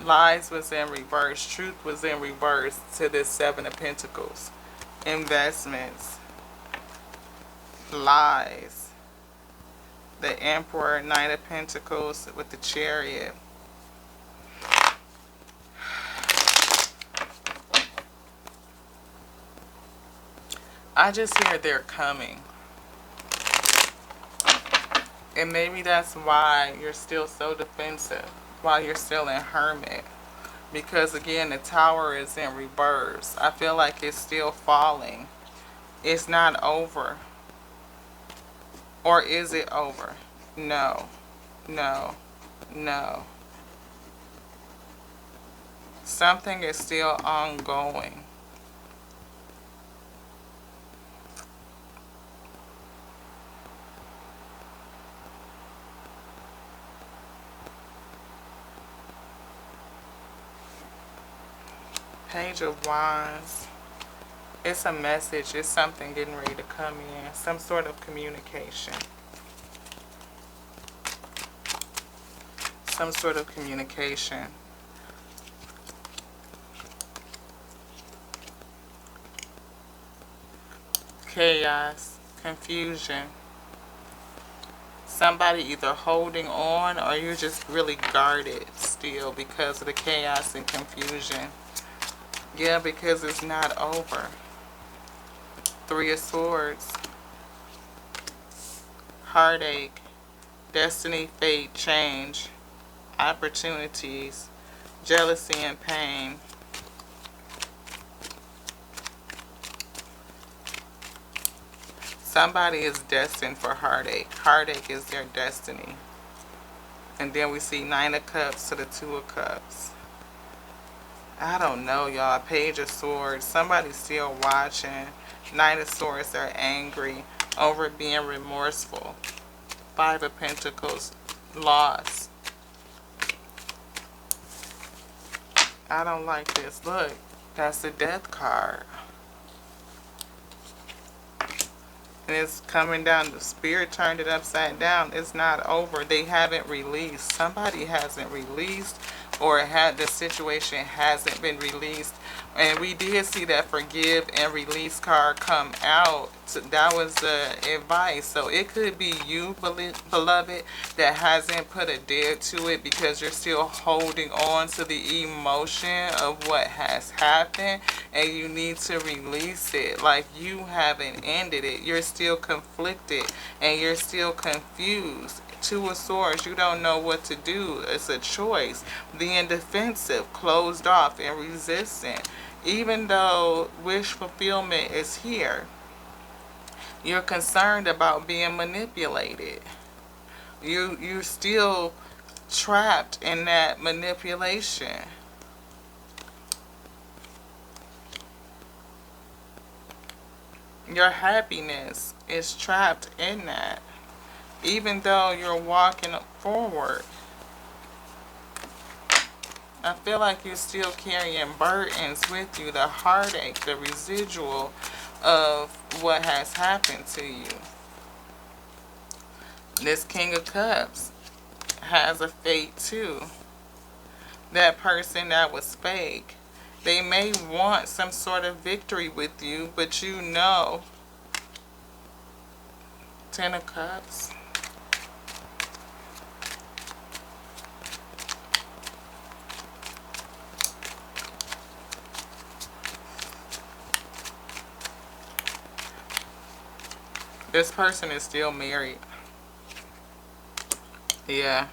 Lies was in reverse. Truth was in reverse to this Seven of Pentacles. Investments. Lies. The Emperor, Knight of Pentacles with the Chariot. I just hear they're coming. And maybe that's why you're still so defensive, why you're still in hermit. Because again, the tower is in reverse. I feel like it's still falling. It's not over. Or is it over? No. No. No. Something is still ongoing. Page of Wands. It's a message. It's something getting ready to come in. Some sort of communication. Some sort of communication. Chaos. Confusion. Somebody either holding on or you're just really guarded still because of the chaos and confusion. Yeah, because it's not over. Three of Swords. Heartache. Destiny, fate, change. Opportunities. Jealousy and pain. Somebody is destined for heartache. Heartache is their destiny. And then we see Nine of Cups to the Two of Cups. I don't know, y'all. Page of Swords. Somebody's still watching. Knight of Swords are angry over being remorseful. Five of Pentacles. Loss. I don't like this. Look, that's the Death card. And it's coming down. The Spirit turned it upside down. It's not over. They haven't released. Somebody hasn't released, or the situation hasn't been released. And we did see that Forgive and Release card come out. So that was the advice. So it could be you, beloved, that hasn't put a dead to it because you're still holding on to the emotion of what has happened, and you need to release it. Like, you haven't ended it. You're still conflicted and you're still confused. Two of Swords, you don't know what to do. It's a choice. Being defensive, closed off, and resistant. Even though wish fulfillment is here, you're concerned about being manipulated. You're still trapped in that manipulation. Your happiness is trapped in that. Even though you're walking forward, I feel like you're still carrying burdens with you, the heartache, the residual of what has happened to you. This King of Cups has a fate too. That person that was fake, they may want some sort of victory with you, but you know. Ten of Cups. This person is still married. Yeah.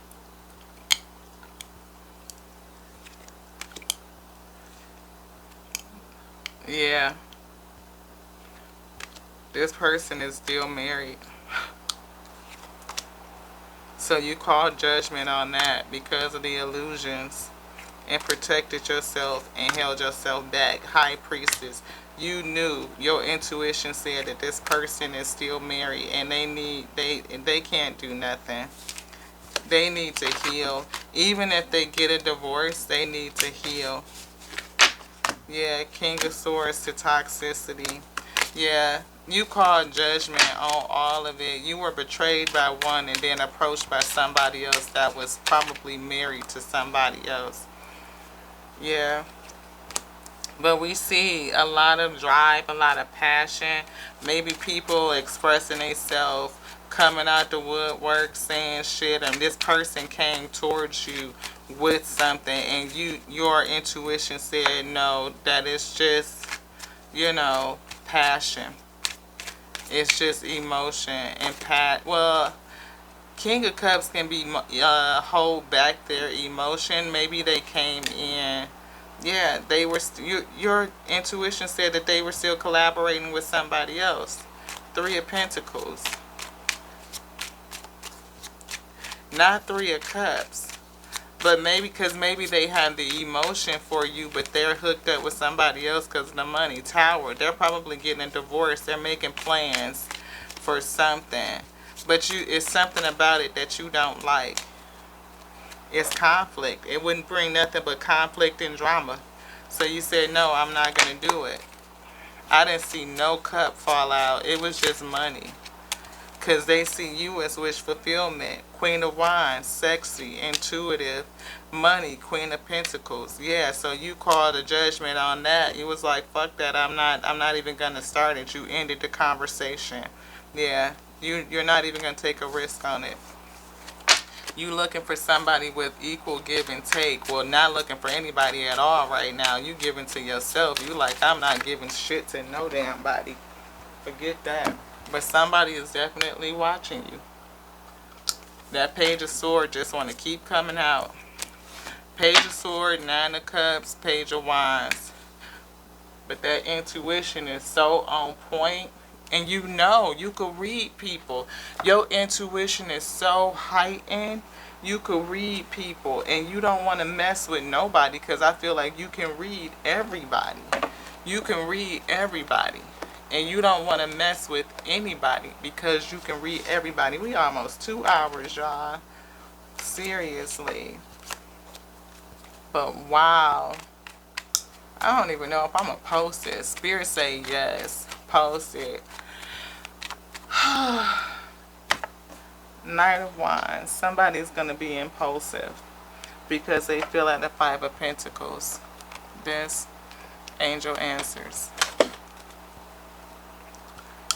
Yeah. This person is still married. So you called judgment on that because of the illusions and protected yourself and held yourself back. High Priestess. You knew, your intuition said that this person is still married and they can't do nothing. They need to heal. Even if they get a divorce, they need to heal. Yeah, King of Swords to toxicity. Yeah, you called judgment on all of it. You were betrayed by one and then approached by somebody else that was probably married to somebody else. Yeah. But we see a lot of drive, a lot of passion. Maybe people expressing themselves, coming out the woodwork, saying shit, and this person came towards you with something, and your intuition said no, that is just, passion. It's just emotion and King of Cups can be hold back their emotion. Maybe they came in. Yeah, they were. Your intuition said that they were still collaborating with somebody else. Three of Pentacles, not Three of Cups. But maybe because maybe they have the emotion for you, but they're hooked up with somebody else because of the money. Tower, they're probably getting a divorce. They're making plans for something. But it's something about it that you don't like. It's conflict. It wouldn't bring nothing but conflict and drama. So you said, no, I'm not going to do it. I didn't see no cup fall out. It was just money. Because they see you as wish fulfillment. Queen of Wands, sexy, intuitive, money, Queen of Pentacles. Yeah, so you called a judgment on that. You was like, fuck that, I'm not even gonna start it. You ended the conversation. Yeah, you're not even gonna take a risk on it. You looking for somebody with equal give and take. Well, not looking for anybody at all right now. You giving to yourself. You like, I'm not giving shit to no damn body. Forget that. But somebody is definitely watching you. That Page of Swords just want to keep coming out. Page of Swords, Nine of Cups, Page of Wands. But that intuition is so on point. And you know, you could read people. Your intuition is so heightened. You could read people. And you don't want to mess with nobody. Because I feel like you can read everybody. You can read everybody. And you don't want to mess with anybody because you can read everybody. We almost 2 hours, y'all. Seriously. But wow. I don't even know if I'm going to post it. Spirit say yes. Post it. Knight of Wands. Somebody's going to be impulsive because they feel like the Five of Pentacles. This angel answers.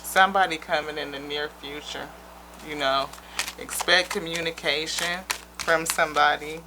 Somebody coming in the near future, you know, expect communication from somebody,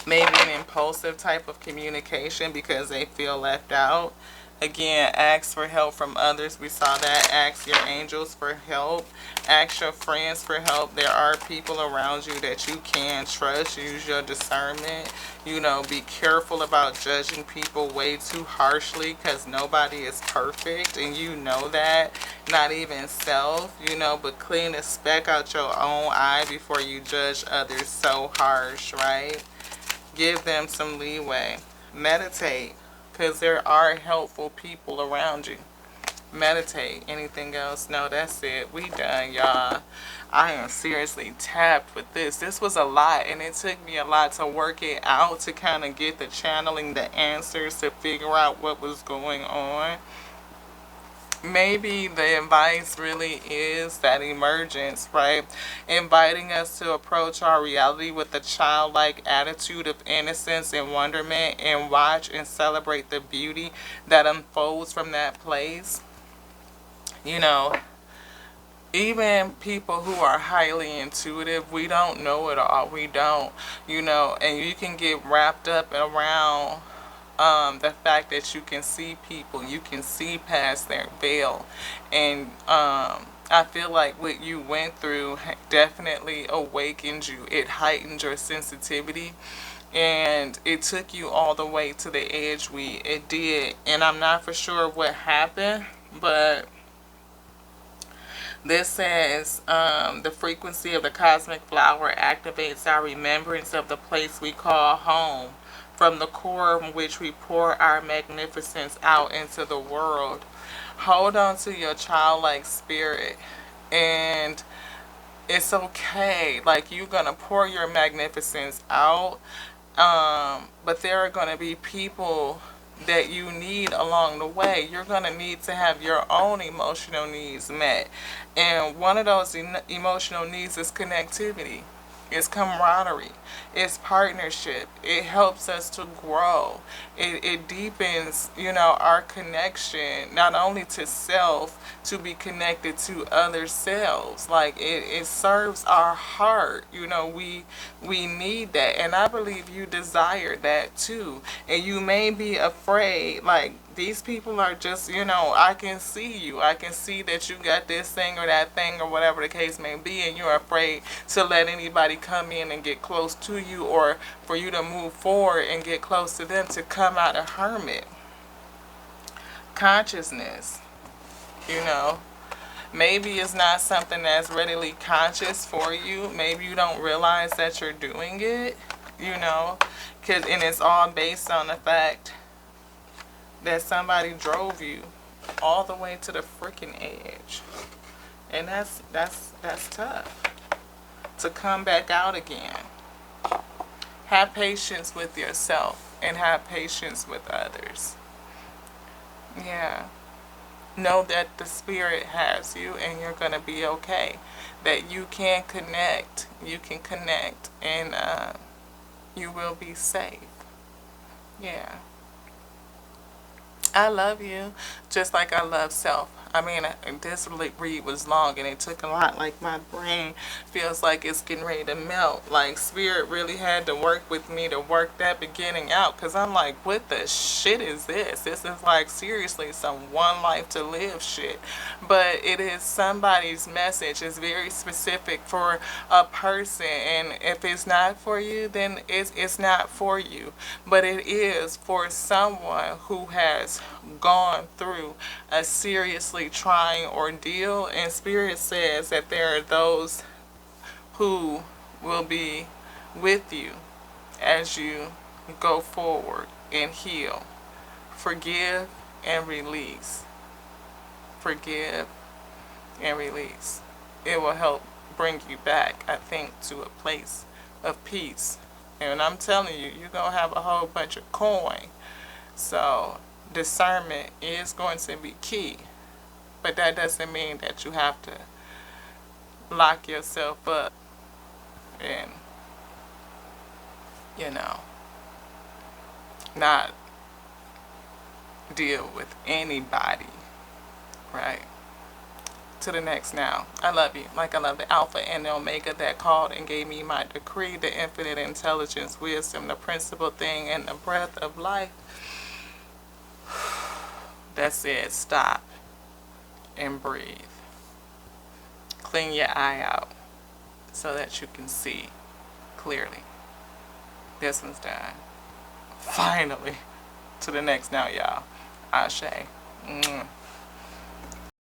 maybe an impulsive type of communication because they feel left out. Again, ask for help from others. We saw that. Ask your angels for help. Ask your friends for help. There are people around you that you can trust. Use your discernment. You know, be careful about judging people way too harshly because nobody is perfect. And you know that. Not even self, you know, but clean the speck out your own eye before you judge others so harsh, right? Give them some leeway. Meditate. Because there are helpful people around you. Meditate. Anything else? No, that's it. We done, y'all. I am seriously tapped with this. This was a lot, and it took me a lot to work it out, to kind of get the channeling, the answers, to figure out what was going on. Maybe the advice really is that emergence, right? Inviting us to approach our reality with a childlike attitude of innocence and wonderment and watch and celebrate the beauty that unfolds from that place. You know, even people who are highly intuitive, we don't know it all. We don't, you know, and you can get wrapped up around the fact that you can see people, you can see past their veil. And I feel like what you went through definitely awakened you. It heightened your sensitivity. And it took you all the way to the edge. It did. And I'm not for sure what happened, but this says the frequency of the cosmic flower activates our remembrance of the place we call home, from the core in which we pour our magnificence out into the world. Hold on to your childlike spirit, and it's okay. Like, you're going to pour your magnificence out, but there are going to be people that you need along the way. You're going to need to have your own emotional needs met. And one of those emotional needs is connectivity. It's camaraderie. It's partnership. It helps us to grow. It deepens, you know, our connection, not only to self, to be connected to other selves. Like, it serves our heart. You know, we need that. And I believe you desire that too. And you may be afraid, like, These people are just, I can see you. I can see that you got this thing or that thing or whatever the case may be, and you're afraid to let anybody come in and get close to you, or for you to move forward and get close to them, to come out of hermit consciousness. Maybe it's not something that's readily conscious for you. Maybe you don't realize that you're doing it, and it's all based on the fact that somebody drove you all the way to the freaking edge. And that's tough to come back out again. Have patience with yourself and have patience with others. Yeah. Know that the spirit has you and you're going to be okay. That you can connect. You can connect and you will be safe. Yeah. I love you just like I love self. I mean, this read was long and it took a lot. Like, my brain feels like it's getting ready to melt. Like, spirit really had to work with me to work that beginning out. Because I'm like, what the shit is this? This is like, seriously, some one life to live shit. But it is somebody's message. It's very specific for a person. And if it's not for you, then it's not for you. But it is for someone who has gone through a seriously trying ordeal, and spirit says that there are those who will be with you as you go forward and heal. Forgive and release. Forgive and release. It will help bring you back, I think, to a place of peace. And I'm telling you, you're going to have a whole bunch of coin. So discernment is going to be key. But that doesn't mean that you have to lock yourself up and, not deal with anybody, right? To the next now. I love you like I love the Alpha and the Omega that called and gave me my decree, the infinite intelligence, wisdom, the principal thing, and the breath of life. That said, stop and breathe. Clean your eye out so that you can see clearly. This one's done. Finally. To the next now, y'all. Ashe.